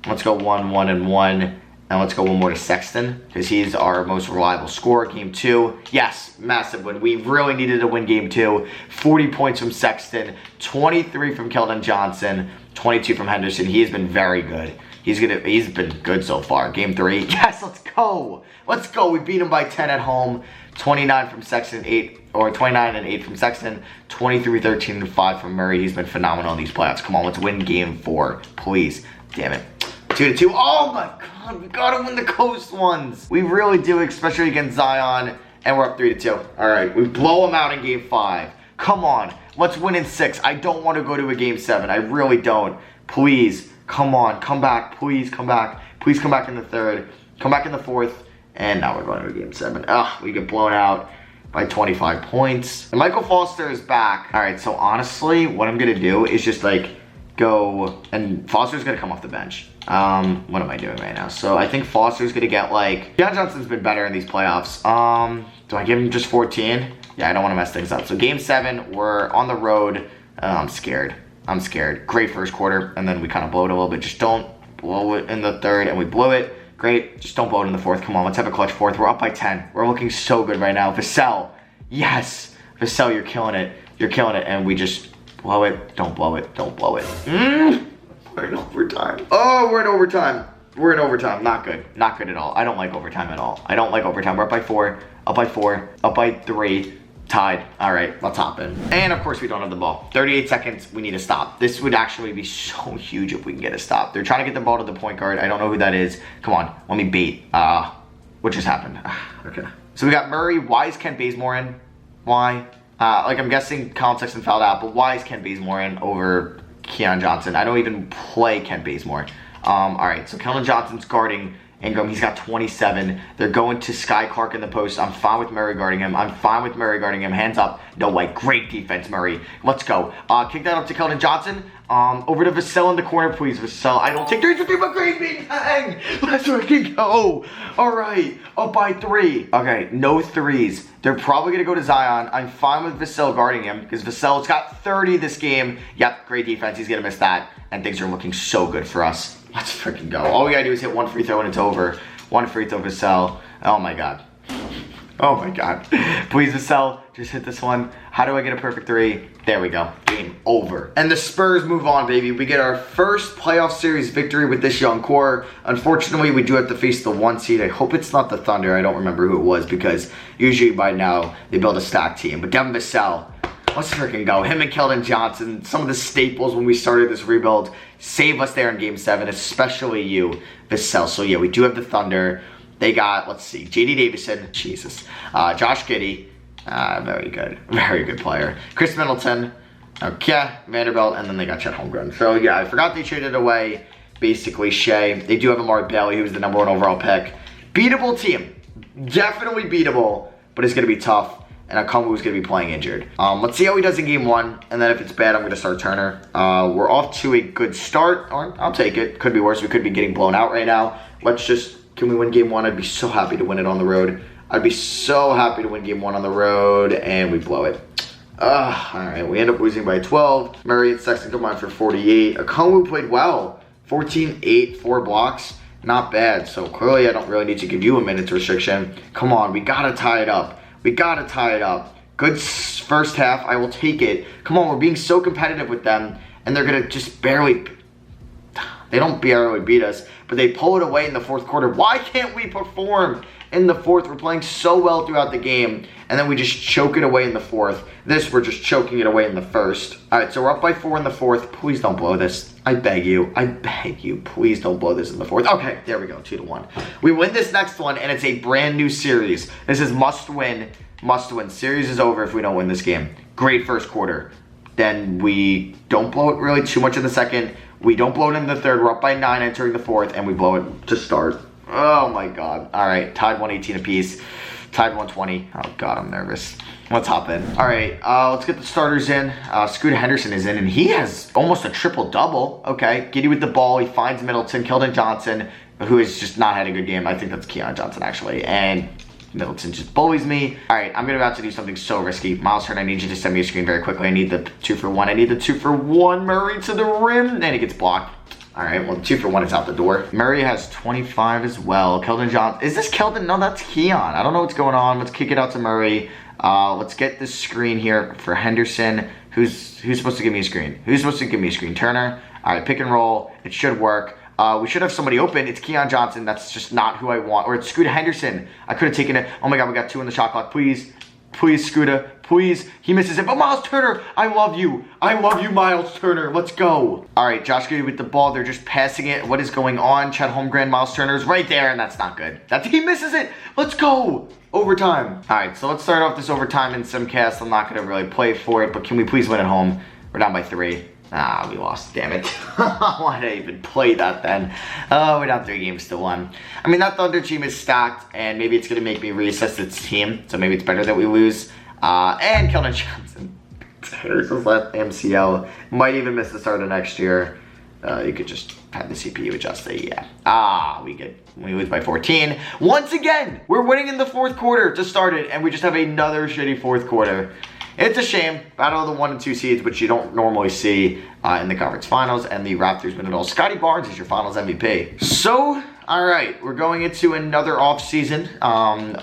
Let's go 1, 1, and 1. And let's go 1 more to Sexton, because he's our most reliable scorer. Game 2, yes, massive win. We really needed to win game 2. 40 points from Sexton, 23 from Keldon Johnson, 22 from Henderson. He has been very good. He's been good so far. Game 3, yes, let's go. Let's go. We beat him by 10 at home. 29 from Sexton, 29 and 8 from Sexton, 23, 13, and 5 from Murray. He's been phenomenal in these playoffs. Come on, let's win game 4, please. Damn it. 2 to 2. Oh my God, we gotta win the coast ones. We really do, especially against Zion, and we're up 3 to 2. All right, we blow them out in game 5. Come on, let's win in 6. I don't want to go to a game 7. I really don't. Please, come on, come back. Please come back. Please come back in the 3rd. Come back in the 4th. And now we're going to a game 7. We get blown out by 25 points. And Michael Foster is back. All right, so honestly, what I'm gonna do is just like go, and Foster's gonna come off the bench. What am I doing right now? So I think Foster's gonna get like, Keon Johnson's been better in these playoffs. Do I give him just 14? Yeah, I don't want to mess things up. So game 7, we're on the road. I'm scared. I'm scared. Great first quarter, and then we kind of blow it a little bit. Just don't blow it in the 3rd, and we blew it. Great. Just don't blow it in the 4th. Come on, let's have a clutch 4th. We're up by 10. We're looking so good right now. Vassell. Yes. Vassell, you're killing it. You're killing it, and we just blow it. Don't blow it. Don't blow it. We're in overtime. Oh, we're in overtime. We're in overtime. Not good. Not good at all. I don't like overtime at all. I don't like overtime. We're up by 4. Up by 4. Up by 3. Tied. All right, let's hop in. And of course we don't have the ball. 38 seconds, we need a stop. This would actually be so huge if we can get a stop. They're trying to get the ball to the point guard. I don't know who that is. Come on, let me bait. What just happened? Okay. So we got Murray. Why is Kent Bazemore in? Why? Like I'm guessing Colin Sexton fouled out, but why is Kent Bazemore in over Keon Johnson? I don't even play Kent Bazemore. All right, so Keldon Johnson's guarding Ingram. He's got 27. They're going to Sky Clark in the post. I'm fine with Murray guarding him. I'm fine with Murray guarding him. Hands up. No way. Great defense, Murray. Let's go. Kick that up to Keldon Johnson. Over to Vassell in the corner, please. Vassell. I don't take 3 for 3, but great beat. Dang. Let's freaking go. All right. Up by 3. Okay. No 3s. They're probably going to go to Zion. I'm fine with Vassell guarding him because Vassell's got 30 this game. Yep. Great defense. He's going to miss that. And things are looking so good for us. Let's freaking go. All we gotta do is hit 1 free throw and it's over. 1 free throw, Vassell. Oh my God. Oh my God. Please, Vassell, just hit this one. How do I get a perfect 3? There we go. Game over. And the Spurs move on, baby. We get our first playoff series victory with this young core. Unfortunately, we do have to face the 1 seed. I hope it's not the Thunder. I don't remember who it was because usually by now they build a stacked team. But Devin Vassell. Let's freaking go. Him and Keldon Johnson, some of the staples when we started this rebuild, save us there in game 7, especially you, Vassell. So yeah, we do have the Thunder. They got, let's see, J.D. Davison, Jesus, Josh Giddey, very good player. Chris Middleton, okay, Vanderbilt, and then they got Chet Holmgren. So yeah, I forgot they traded away basically Shea. They do have Amari Bailey, who was the #1 overall pick. Beatable team, definitely beatable, but it's gonna be tough. And Okongwu is going to be playing injured. Let's see how he does in game 1. And then if it's bad, I'm going to start Turner. We're off to a good start. I'll take it. Could be worse. We could be getting blown out right now. Can we win game 1? I'd be so happy to win it on the road. I'd be so happy to win game 1 on the road. And we blow it. All right. We end up losing by 12. Murray and Sexton combined for 48. Okongwu played well. 14, 8, 4 blocks. Not bad. So clearly I don't really need to give you a minutes restriction. Come on. We got to tie it up. We got to tie it up. Good first half. I will take it. Come on, we're being so competitive with them, and they're going to just barely... They don't barely beat us, but they pull it away in the fourth quarter. Why can't we perform in the fourth? We're playing so well throughout the game, and then we just choke it away in the fourth. We're just choking it away in the first. All right, so we're up by 4 in the fourth. Please don't blow this. I beg you. Please don't blow this in the fourth. Okay, there we go, 2-1. We win this next one, and it's a brand new series. This is must win. Series is over if we don't win this game. Great first quarter. Then we don't blow it really too much in the second. We don't blow it in the third. We're up by 9 entering the fourth, and we blow it to start. Oh my God. All right, tied 118 apiece. Tied 120. Oh God, I'm nervous. Let's hop in. All right, let's get the starters in. Scooter Henderson is in, and he has almost a triple-double. Okay, Giddey with the ball. He finds Middleton. Keldon Johnson, who has just not had a good game. I think that's Keon Johnson, actually. And Middleton just bullies me. All right, I'm about to do something so risky. Miles Turner, I need you to send me a screen very quickly. I need the 2-for-1. I need the 2-for-1. Murray to the rim. And he gets blocked. All right, well, the 2-for-1 is out the door. Murray has 25 as well. Keldon Johnson. Is this Keldon? No, that's Keon. I don't know what's going on. Let's kick it out to Murray. Let's get this screen here for Henderson. Who's supposed to give me a screen? Who's supposed to give me a screen? Turner. All right, pick and roll. It should work. We should have somebody open. It's Keon Johnson. That's just not who I want. Or it's Scooter Henderson. I could have taken it. Oh my God, we got 2 in the shot clock. Please. Please, Scooter. Please. He misses it. But Miles Turner, I love you. I love you, Miles Turner. Let's go. All right, Josh Giddey with the ball. They're just passing it. What is going on? Chet Holmgren, Miles Turner's right there, and that's not good. He misses it. Let's go. Overtime. All right, so let's start off this overtime in Simcast. I'm not going to really play for it, but can we please win at home? We're down by 3. We lost. Damn it. Why did I even play that then? We're down 3 games to 1. I mean, that Thunder team is stacked, and maybe it's going to make me reassess its team, so maybe it's better that we lose. And Keldon Johnson. There's his left MCL. Might even miss the start of next year. You could just have the CPU adjusted. Yeah. We lose by 14. Once again, we're winning in the fourth quarter to start it, and we just have another shitty fourth quarter. It's a shame. Battle of the 1 and 2 seeds, which you don't normally see in the conference finals, and the Raptors win it all. Scotty Barnes is your finals MVP. So, all right, we're going into another offseason.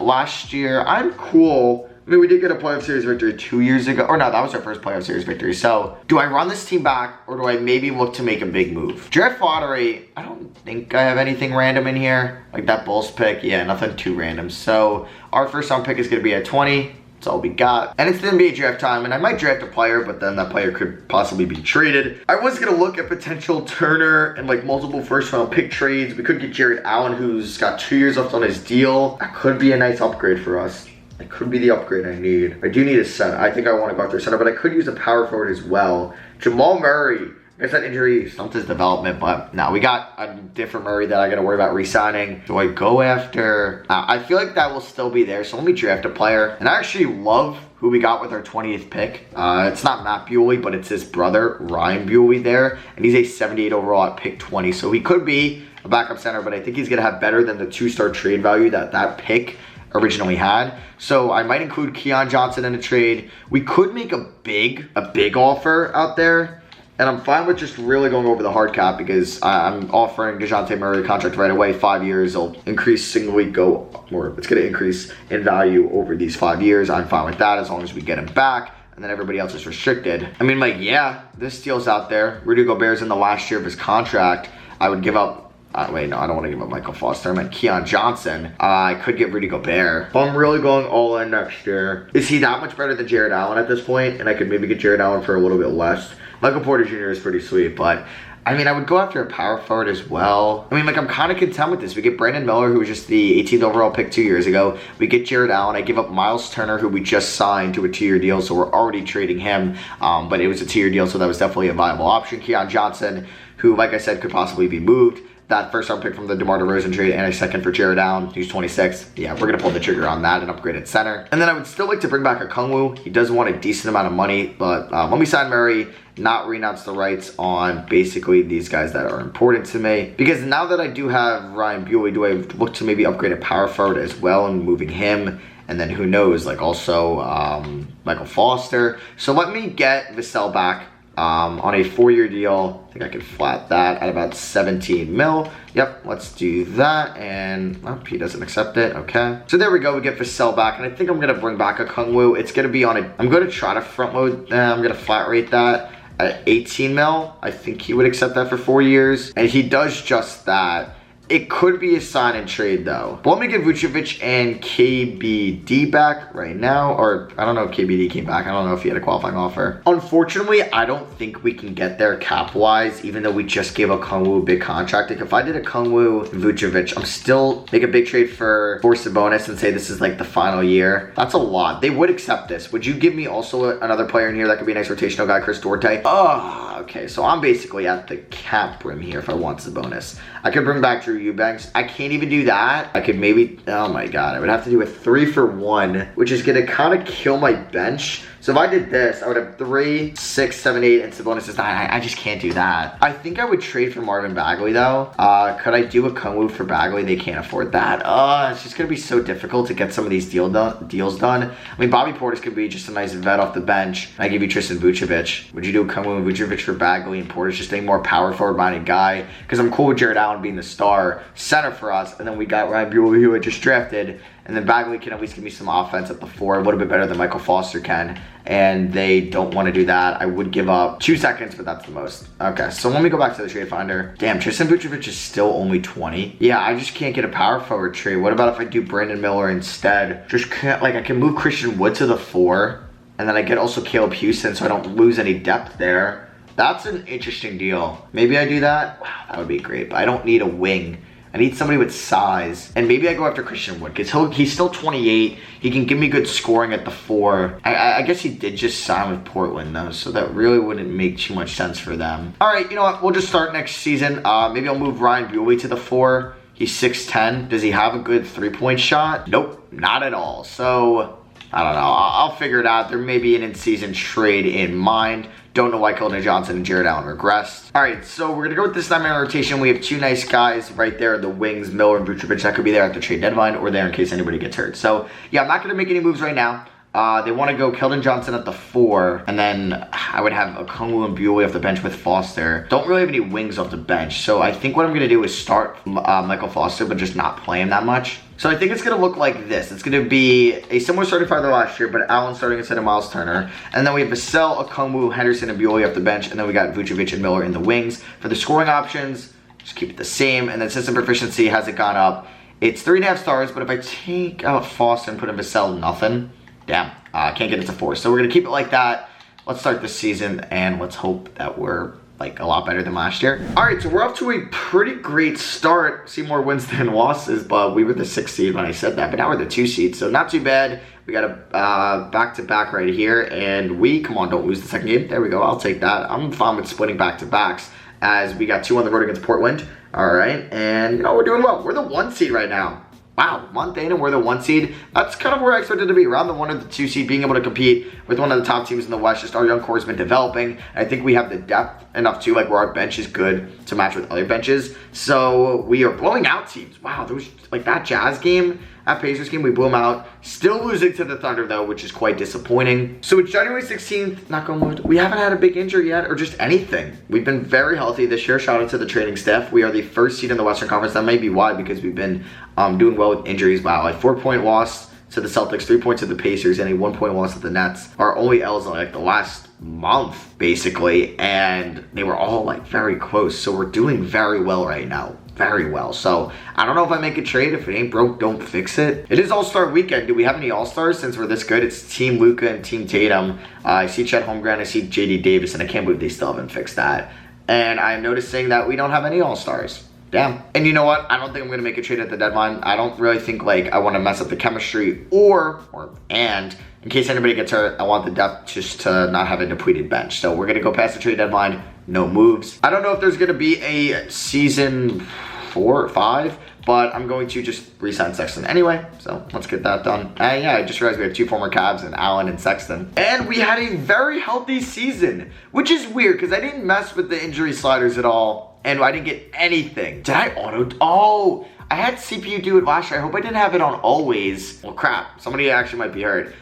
Last year, I'm cool. I mean, we did get a playoff series victory 2 years ago. Or no, that was our first playoff series victory. So, do I run this team back, or do I maybe look to make a big move? Draft lottery, I don't think I have anything random in here. Like that Bulls pick, yeah, nothing too random. So, our first round pick is going to be at 20. That's all we got. And it's the NBA draft time, and I might draft a player, but then that player could possibly be traded. I was gonna look at potential Turner and like multiple first round pick trades. We could get Jared Allen, who's got 2 years left on his deal. That could be a nice upgrade for us. It could be the upgrade I need. I do need a center. I think I want to go after a center, but I could use a power forward as well. Jamal Murray. I guess that injury stumped his development, but no, we got a different Murray that I got to worry about re-signing. Do I go after? I feel like that will still be there, so let me draft a player. And I actually love who we got with our 20th pick. It's not Matt Bewley, but it's his brother, Ryan Bewley there. And he's a 78 overall at pick 20, so he could be a backup center, but I think he's going to have better than the 2-star trade value that pick originally had. So I might include Keon Johnson in a trade. We could make a big offer out there. And I'm fine with just really going over the hard cap because I'm offering DeJounte Murray a contract right away, 5 years. It'll increase it's going to increase in value over these 5 years. I'm fine with that as long as we get him back. And then everybody else is restricted. I mean, like, yeah, this deal's out there. Rudy Gobert's in the last year of his contract. I would give up, wait, no, I don't want to give up Michael Foster. I meant Keon Johnson. I could get Rudy Gobert. But I'm really going all in next year. Is he that much better than Jared Allen at this point? And I could maybe get Jared Allen for a little bit less. Michael Porter Jr. is pretty sweet, but I mean, I would go after a power forward as well. I mean, like, I'm kind of content with this. We get Brandon Miller, who was just the 18th overall pick 2 years ago. We get Jared Allen. I give up Miles Turner, who we just signed to a 2-year deal, so we're already trading him. But it was a 2-year deal, so that was definitely a viable option. Keon Johnson, who, like I said, could possibly be moved. That first-round pick from the DeMar DeRozan trade and a second for Jared Allen, who's 26. Yeah, we're going to pull the trigger on that and upgrade at center. And then I would still like to bring back Okongwu. He does want a decent amount of money, but let me sign Murray, not renounce the rights on basically these guys that are important to me. Because now that I do have Ryan Buell, do I look to maybe upgrade a power forward as well and moving him? And then who knows, like also Michael Foster. So let me get Vassell back. On a 4-year deal. I think I could flat that at about 17 mil. Yep, let's do that. And he doesn't accept it. Okay. So there we go. We get Vassell back. And I think I'm going to bring back Okongwu. It's going to be on a... I'm going to try to front load. I'm going to flat rate that at 18 mil. I think he would accept that for 4 years. And he does just that. It could be a sign and trade though. But let me get Vucevic and KBD back right now. Or I don't know if KBD came back. I don't know if he had a qualifying offer. Unfortunately, I don't think we can get there cap-wise, even though we just gave Okongwu a big contract. Like if I did Okongwu, Vucevic, I'm still make a big trade for Sabonis and say this is like the final year. That's a lot. They would accept this. Would you give me also another player in here that could be a nice rotational guy, Chris Duarte? Oh, okay. So I'm basically at the cap brim here if I want Sabonis. I could bring back Drew Eubanks. I can't even do that. I could maybe, oh my God, I would have to do a 3-for-1, which is gonna kind of kill my bench. So if I did this, I would have 3, 6, 7, 8, and Sabonis is 9. I just can't do that. I think I would trade for Marvin Bagley though. Could I do a Okongwu for Bagley? They can't afford that. It's just gonna be so difficult to get some of these deals done. I mean, Bobby Portis could be just a nice vet off the bench. I give you Tristan Vucevic. Would you do Okongwu and Vucevic for Bagley and Portis just a more power forward-minded guy? Because I'm cool with Jared Allen being the star center for us, and then we got Ryan Buell, who I just drafted. And then Bagley can at least give me some offense at the 4, a little bit better than Michael Foster can. And they don't want to do that. I would give up 2 seconds, but that's the most. Okay, so let me go back to the trade finder. Damn, Tristan Vucevic is still only 20. Yeah, I just can't get a power forward trade. What about if I do Brandon Miller instead? Just can't, like, I can move Christian Wood to the 4. And then I get also Caleb Houston so I don't lose any depth there. That's an interesting deal. Maybe I do that. Wow, that would be great. But I don't need a wing. I need somebody with size. And maybe I go after Christian Wood because he's still 28. He can give me good scoring at the 4. I guess he did just sign with Portland though, so that really wouldn't make too much sense for them. All right, you know what? We'll just start next season. Maybe I'll move Ryan Buell to the 4. He's 6'10". Does he have a good 3-point shot? Nope, not at all. So I don't know. I'll figure it out. There may be an in-season trade in mind. Don't know why Keldon Johnson and Jared Allen regressed. All right, so we're going to go with this 9-man rotation. We have 2 nice guys right there, the wings, Miller and Vucevic. That could be there at the trade deadline or there in case anybody gets hurt. So, yeah, I'm not going to make any moves right now. They want to go Keldon Johnson at the 4, and then I would have Okongwu and Buell off the bench with Foster. Don't really have any wings off the bench, so I think what I'm going to do is start Michael Foster, but just not play him that much. So I think it's going to look like this. It's going to be a similar starting five to last year, but Allen starting instead of Miles Turner. And then we have Vassell, Okongwu, Henderson, and Buell off the bench, and then we got Vucevic and Miller in the wings. For the scoring options, just keep it the same, and then system proficiency hasn't gone up. It's 3.5 stars, but if I take out Foster and put in Vassell, nothing. Damn, can't get it to 4. So we're going to keep it like that. Let's start this season, and let's hope that we're like a lot better than last year. All right, so we're off to a pretty great start. See more wins than losses, but we were the 6th seed when I said that, but now we're the 2 seed, so not too bad. We got a back-to-back right here, and come on, don't lose the second game. There we go, I'll take that. I'm fine with splitting back-to-backs as we got 2 on the road against Portland. All right, and you know, we're doing well. We're the 1 seed right now. Wow, month in and we're the 1 seed. That's kind of where I expected to be, around the 1 or the 2 seed, being able to compete with one of the top teams in the West. Just our young core has been developing. I think we have the depth enough too, like where our bench is good to match with other benches. So we are blowing out teams. Wow, there was like that Jazz game, that Pacers game, we blew them out. Still losing to the Thunder though, which is quite disappointing. So it's January 16th, knock on wood. We haven't had a big injury yet or just anything. We've been very healthy this year. Shout out to the training staff. We are the 1st seed in the Western Conference. That may be why, because we've been doing well with injuries. Wow, like 4-point loss to the Celtics, 3 points to the Pacers, and a 1-point loss to the Nets. Our only L's in like the last month, basically, and they were all like very close. So we're doing very well right now. Very well. So I don't know if I make a trade. If it ain't broke, don't fix it. It is All-Star weekend. Do we have any All-Stars since we're this good? It's Team Luka and Team Tatum. I see Chet Holmgren, I see JD Davis, and I can't believe they still haven't fixed that. And I'm noticing that we don't have any all-stars. Damn. And you know what? I don't think I'm going to make a trade at the deadline. I don't really think like I want to mess up the chemistry and in case anybody gets hurt, I want the depth just to not have a depleted bench. So we're going to go past the trade deadline. No moves. I don't know if there's going to be a season 4 or 5, but I'm going to just re-sign Sexton anyway. So let's get that done. And yeah, I just realized we have 2 former Cavs and Allen and Sexton. And we had a very healthy season, which is weird because I didn't mess with the injury sliders at all. And I didn't get anything. Did I auto? Oh, I had CPU do it last year. I hope I didn't have it on always. Well, crap. Somebody actually might be hurt.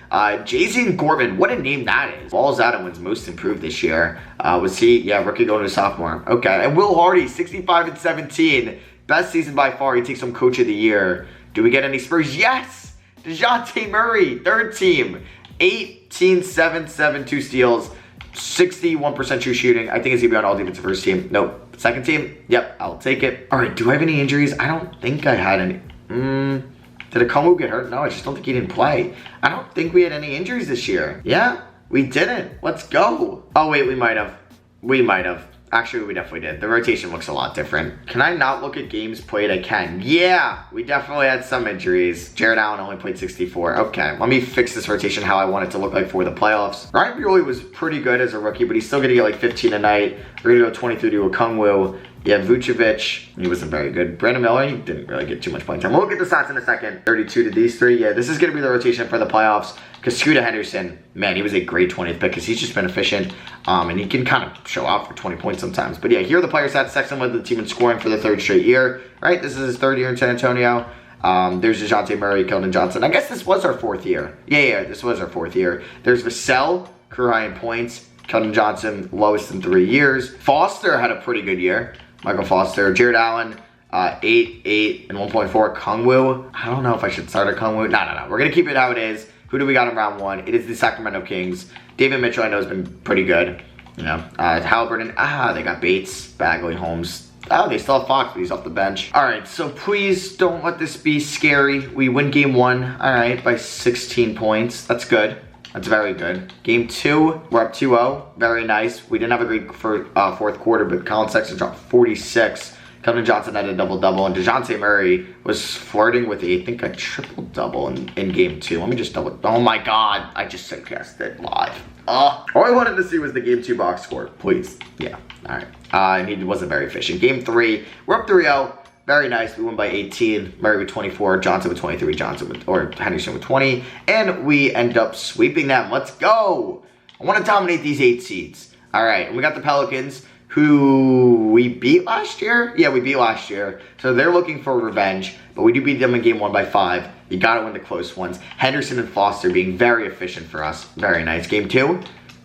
Jason Gorman. What a name that is. Balls out and wins most improved this year. Was he? Yeah, rookie going to a sophomore. Okay. And Will Hardy, 65 and 17. Best season by far. He takes home coach of the year. Do we get any Spurs? Yes. DeJounte Murray, third team. 18, 7, 7, 2 steals. 61% true shooting. I think it's gonna be on all defensive first team. Nope. Second team. Yep, I'll take it. All right, do I have any injuries? I don't think I had any. Did Akomu get hurt? No, I just don't think he didn't play. I don't think we had any injuries this year. Yeah, we didn't. Let's go. Oh wait, we might have. We might have. Actually, we definitely did. The rotation looks a lot different. Can I not look at games played? I can. Yeah, we definitely had some injuries. Jared Allen only played 64. Okay, let me fix this rotation how I want it to look like for the playoffs. Ryan Buehler was pretty good as a rookie, but he's still going to get like 15 a night. We're going to go 23 to Okongwu. Yeah, Vucevic, he wasn't very good. Brandon Miller, he didn't really get too much playing time. We'll look at the stats in a second. 32 to these 3. Yeah, this is going to be the rotation for the playoffs. Because Scooter Henderson, man, he was a great 20th pick because he's just been efficient. And he can kind of show out for 20 points sometimes. But yeah, here are the player stats. Sexton led the team in scoring for the 3rd straight year. Right, this is his 3rd year in San Antonio. There's DeJounte Murray, Keldon Johnson. I guess this was our 4th year. Yeah, this was our 4th year. There's Vassell, career high in points. Keldon Johnson, lowest in 3 years. Foster had a pretty good year. Michael Foster. Jared Allen, 8, 8, and 1.4. Kongwu. I don't know if I should start at Kongwu. No. We're going to keep it how it is. Who do we got in round 1? It is the Sacramento Kings. David Mitchell, I know, has been pretty good. You know, Halliburton. They got Bates, Bagley, Holmes. Oh, they still have Fox, but he's off the bench. All right, so please don't let this be scary. We win game 1, all right, by 16 points. That's good. That's very good. Game 2, we're up 2-0. Very nice. We didn't have a great 4th quarter, but Colin Sexton dropped 46. Keldon Johnson had a double-double, and DeJounte Murray was flirting with, I think, a triple-double in game 2. Let me just double. Oh, my God. I just suggest it live. All I wanted to see was the game 2 box score. Please. Yeah. All right. And he wasn't very efficient. Game 3, we're up 3-0. Very nice. We won by 18. Murray with 24. Johnson with 23. Henderson with 20. And we end up sweeping them. Let's go. I want to dominate these 8 seeds. All right. And we got the Pelicans, who we beat last year. Yeah, we beat last year. So they're looking for revenge. But we do beat them in game 1 by 5. You got to win the close ones. Henderson and Foster being very efficient for us. Very nice. Game 2,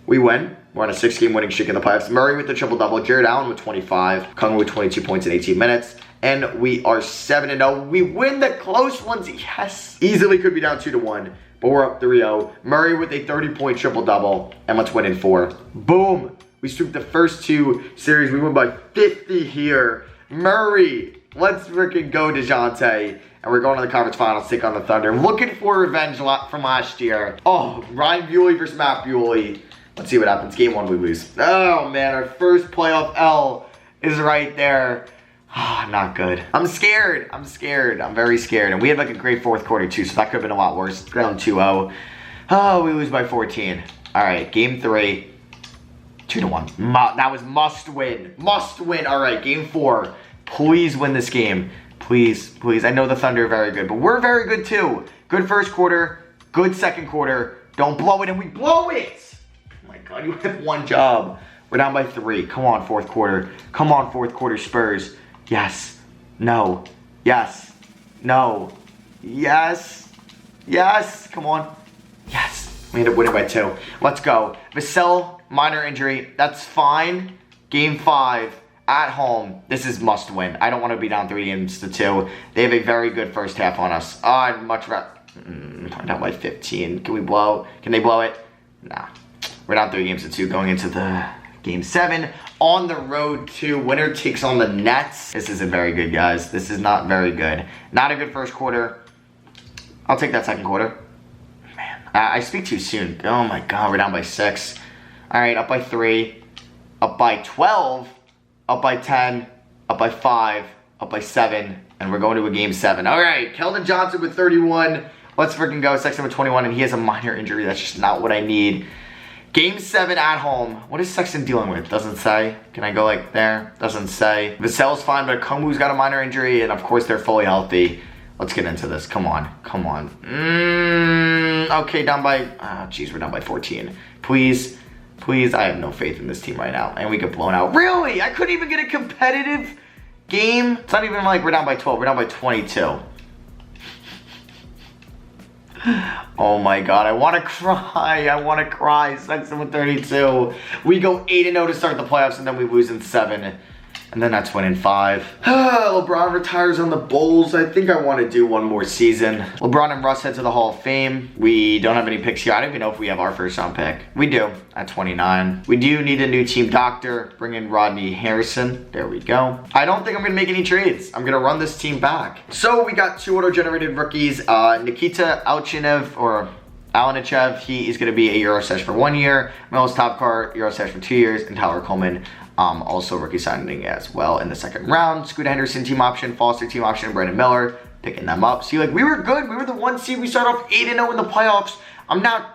we win. We're on a 6-game winning streak in the playoffs. Murray with the triple-double. Jared Allen with 25. Kongwu with 22 points in 18 minutes. And we are 7-0. We win the close ones. Yes. Easily could be down 2-1. But we're up 3-0. Murray with a 30-point triple-double. And let's win in 4. Boom. We sweep the first 2 series. We win by 50 here. Murray. Let's freaking go, DeJounte. And we're going to the conference finals, take on the Thunder. Looking for revenge from last year. Oh, Ryan Buehler versus Matt Buehler. Let's see what happens. Game 1, we lose. Oh, man. Our first playoff L is right there. Not good. I'm scared. I'm very scared. And we had like a great 4th quarter too, so that could have been a lot worse. Down 2-0. Oh, we lose by 14. All right, game 3. 2-1. That was must win. Must win. All right, game 4. Please win this game. Please, please. I know the Thunder are very good, but we're very good too. Good 1st quarter. Good 2nd quarter. Don't blow it, and we blow it. Oh my God, you have 1 job. We're down by 3. Come on, 4th quarter. Come on, 4th quarter Spurs. Yes. No. Yes. No. Yes. Yes. Come on. Yes. We end up winning by 2. Let's go. Vassell, minor injury. That's fine. Game 5 at home. This is must win. I don't want to be down 3 games to 2. They have a very good first half on us. I'd much rather. Down by 15. Can we blow? Can they blow it? Nah. We're down 3 games to 2 going into the game 7. On the road to winner takes on the Nets. This isn't very good, guys. This is not very good. Not a good 1st quarter. I'll take that 2nd quarter. Man, I speak too soon. Oh my God, we're down by 6. All right, up by 3. Up by 12. up by 10, up by 5, up by 7, and we're going to a game 7. All right, Keldon Johnson with 31. Let's freaking go. Sexton with 21, and he has a minor injury. That's just not what I need. Game 7 at home. What is Sexton dealing with? Doesn't say. Can I go like there? Doesn't say. Vassell's fine, but Kumu's got a minor injury, and of course they're fully healthy. Let's get into this. Come on. Come on. Okay, down by... Oh, jeez, we're down by 14. Please. Please. I have no faith in this team right now. And we get blown out. Really? I couldn't even get a competitive game? It's not even like we're down by 12. We're down by 22. Oh my god, I want to cry. I want to cry. Sexton with 32. We go 8-0 to start the playoffs, and then we lose in 7. And then that's winning 5. LeBron retires on the Bulls. I think I want to do one more season. LeBron and Russ head to the Hall of Fame. We don't have any picks here. I don't even know if we have our first round pick. We do at 29. We do need a new team doctor. Bring in Rodney Harrison. There we go. I don't think I'm going to make any trades. I'm going to run this team back. So we got 2 auto-generated rookies. Nikita Alanichev, he is going to be a Eurosesh for 1 year. Milos Topkar, Eurosesh for 2 years. And Tyler Coleman, also rookie signing as well in the second round. Scooter Henderson team option, Foster team option, Brandon Miller picking them up. See, like, we were good. We were the 1 seed. We started off 8-0 in the playoffs. I'm not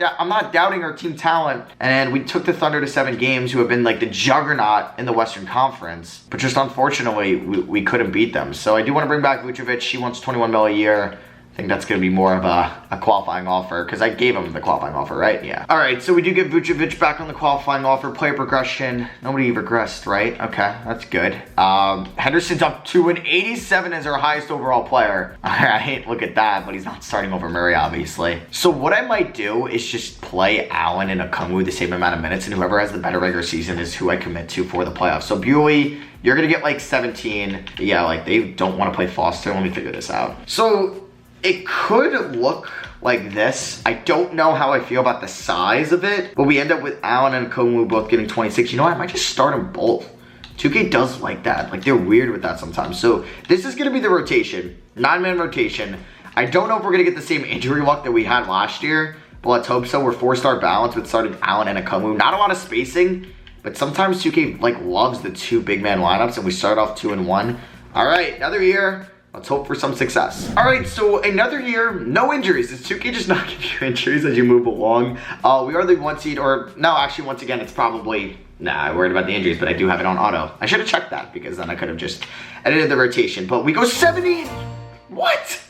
doubting our team talent. And we took the Thunder to 7 games, who have been like the juggernaut in the Western Conference. But just unfortunately, we couldn't beat them. So I do want to bring back Vucevic. He wants 21 mil a year. I think that's going to be more of a qualifying offer, because I gave him the qualifying offer, right? Yeah. All right, so we do get Vucevic back on the qualifying offer. Player progression. Nobody regressed, right? Okay, that's good. Henderson's up to an 87 as our highest overall player. All right, look at that, but he's not starting over Murray, obviously. So what I might do is just play Allen and Okongwu the same amount of minutes, and whoever has the better regular season is who I commit to for the playoffs. So Bewley, you're going to get like 17. Yeah, like they don't want to play Foster. Let me figure this out. So it could look like this. I don't know how I feel about the size of it, but we end up with Allen and Okongwu both getting 26. You know what? I might just start them both. 2K does like that. Like, they're weird with that sometimes. So this is going to be the rotation. 9-man rotation. I don't know if we're going to get the same injury luck that we had last year, but let's hope so. We're 4-star balance with starting Allen and Okongwu. Not a lot of spacing, but sometimes 2K like loves the 2 big man lineups, and we start off 2-1. All right, another year. Let's hope for some success. All right, so another year, no injuries. Is 2K just not give you injuries as you move along? We are the 1 seed, or no, actually, once again, it's probably, nah, I'm worried about the injuries, but I do have it on auto. I should have checked that, because then I could have just edited the rotation. But we go 70. What?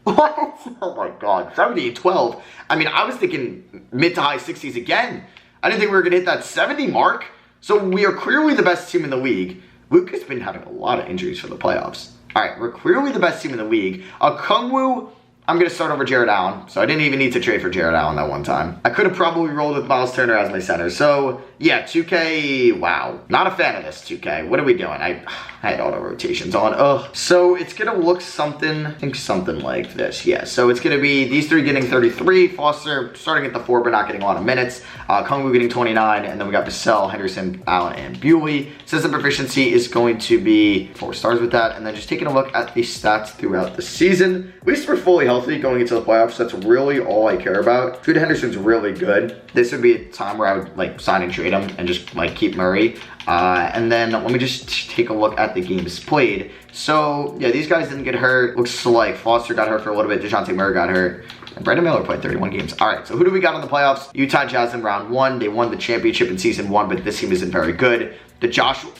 What? Oh my God, 70-12. I mean, I was thinking mid to high 60s again. I didn't think we were gonna hit that 70 mark. So we are clearly the best team in the league. Luke has been having a lot of injuries for the playoffs. All right, we're clearly the best team in the league. Okongwu, I'm going to start over Jared Allen. So I didn't even need to trade for Jared Allen that one time. I could have probably rolled with Miles Turner as my center. So, yeah, 2K, wow. Not a fan of this, 2K. What are we doing? I had auto rotations on. Ugh. So it's going to look something, I think something like this. Yeah, so it's going to be these 3 getting 33. Foster starting at the 4, but not getting a lot of minutes. Okongwu getting 29. And then we got Vassell, Henderson, Allen, and Bewley. System proficiency is going to be 4 stars with that. And then just taking a look at the stats throughout the season. At least we're fully healthy going into the playoffs. That's really all I care about. Jude Henderson's really good. This would be a time where I would like sign and trade him and just like keep Murray. And then let me just take a look at the games played. So yeah, these guys didn't get hurt. Looks like Foster got hurt for a little bit. DeJounte Murray got hurt. And Brandon Miller played 31 games. All right, so who do we got in the playoffs? Utah Jazz in round 1. They won the championship in season 1, but this team isn't very good. The Joshua,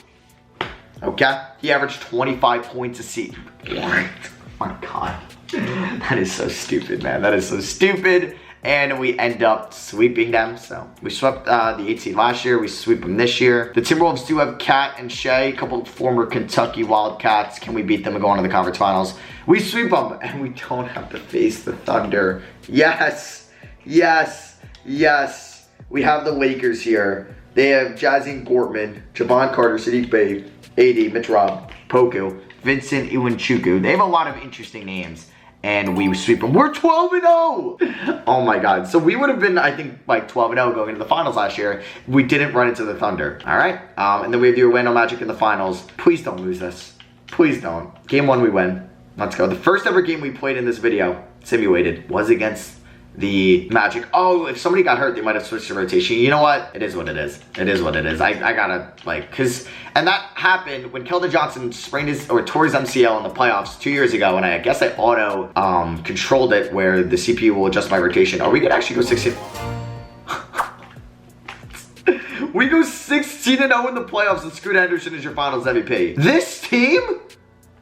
okay, he averaged 25 points a season. What? Oh my God. That is so stupid, man. That is so stupid. And we end up sweeping them. So we swept the 8 seed last year. We sweep them this year. The Timberwolves do have Cat and Shea, a couple of former Kentucky Wildcats. Can we beat them and go on to the conference finals? We sweep them, and we don't have to face the Thunder. Yes, yes, yes. We have the Lakers here. They have Jazzy Gortman, Javon Carter, Sadiq Bey, AD, Mitch Rob, Poku, Vincent Iwunchukwu. They have a lot of interesting names. And we sweep them. We're 12-0. Oh my God. So we would have been, I think, like 12-0 going into the finals last year. We didn't run into the Thunder. All right. And then we have the Orlando Magic in the finals. Please don't lose this. Please don't. Game 1, we win. Let's go. The first ever game we played in this video, simulated, was against the Magic. Oh, if somebody got hurt, they might have switched to rotation. You know what? It is what it is. It is what it is. I gotta, like, and that happened when Keldon Johnson sprained or tore his MCL in the playoffs 2 years ago, and I guess I auto controlled it where the CPU will adjust my rotation. Or we could actually go 16. We go 16-0 in the playoffs, and Scoot Henderson is your finals MVP. This team?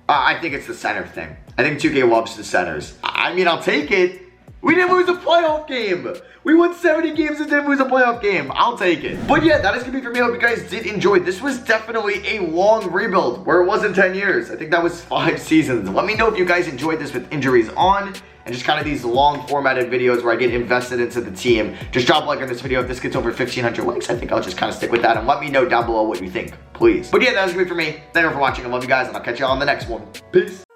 I think it's the center thing. I think 2K loves the centers. I mean, I'll take it. We didn't lose a playoff game. We won 70 games and didn't lose a playoff game. I'll take it. But yeah, that is going to be for me. I hope you guys did enjoy. This was definitely a long rebuild where it wasn't 10 years. I think that was 5 seasons. Let me know if you guys enjoyed this with injuries on and just kind of these long formatted videos where I get invested into the team. Just drop a like on this video. If this gets over 1,500 likes, I think I'll just kind of stick with that. And let me know down below what you think, please. But yeah, that was going to be for me. Thank you for watching. I love you guys, and I'll catch you all on the next one. Peace.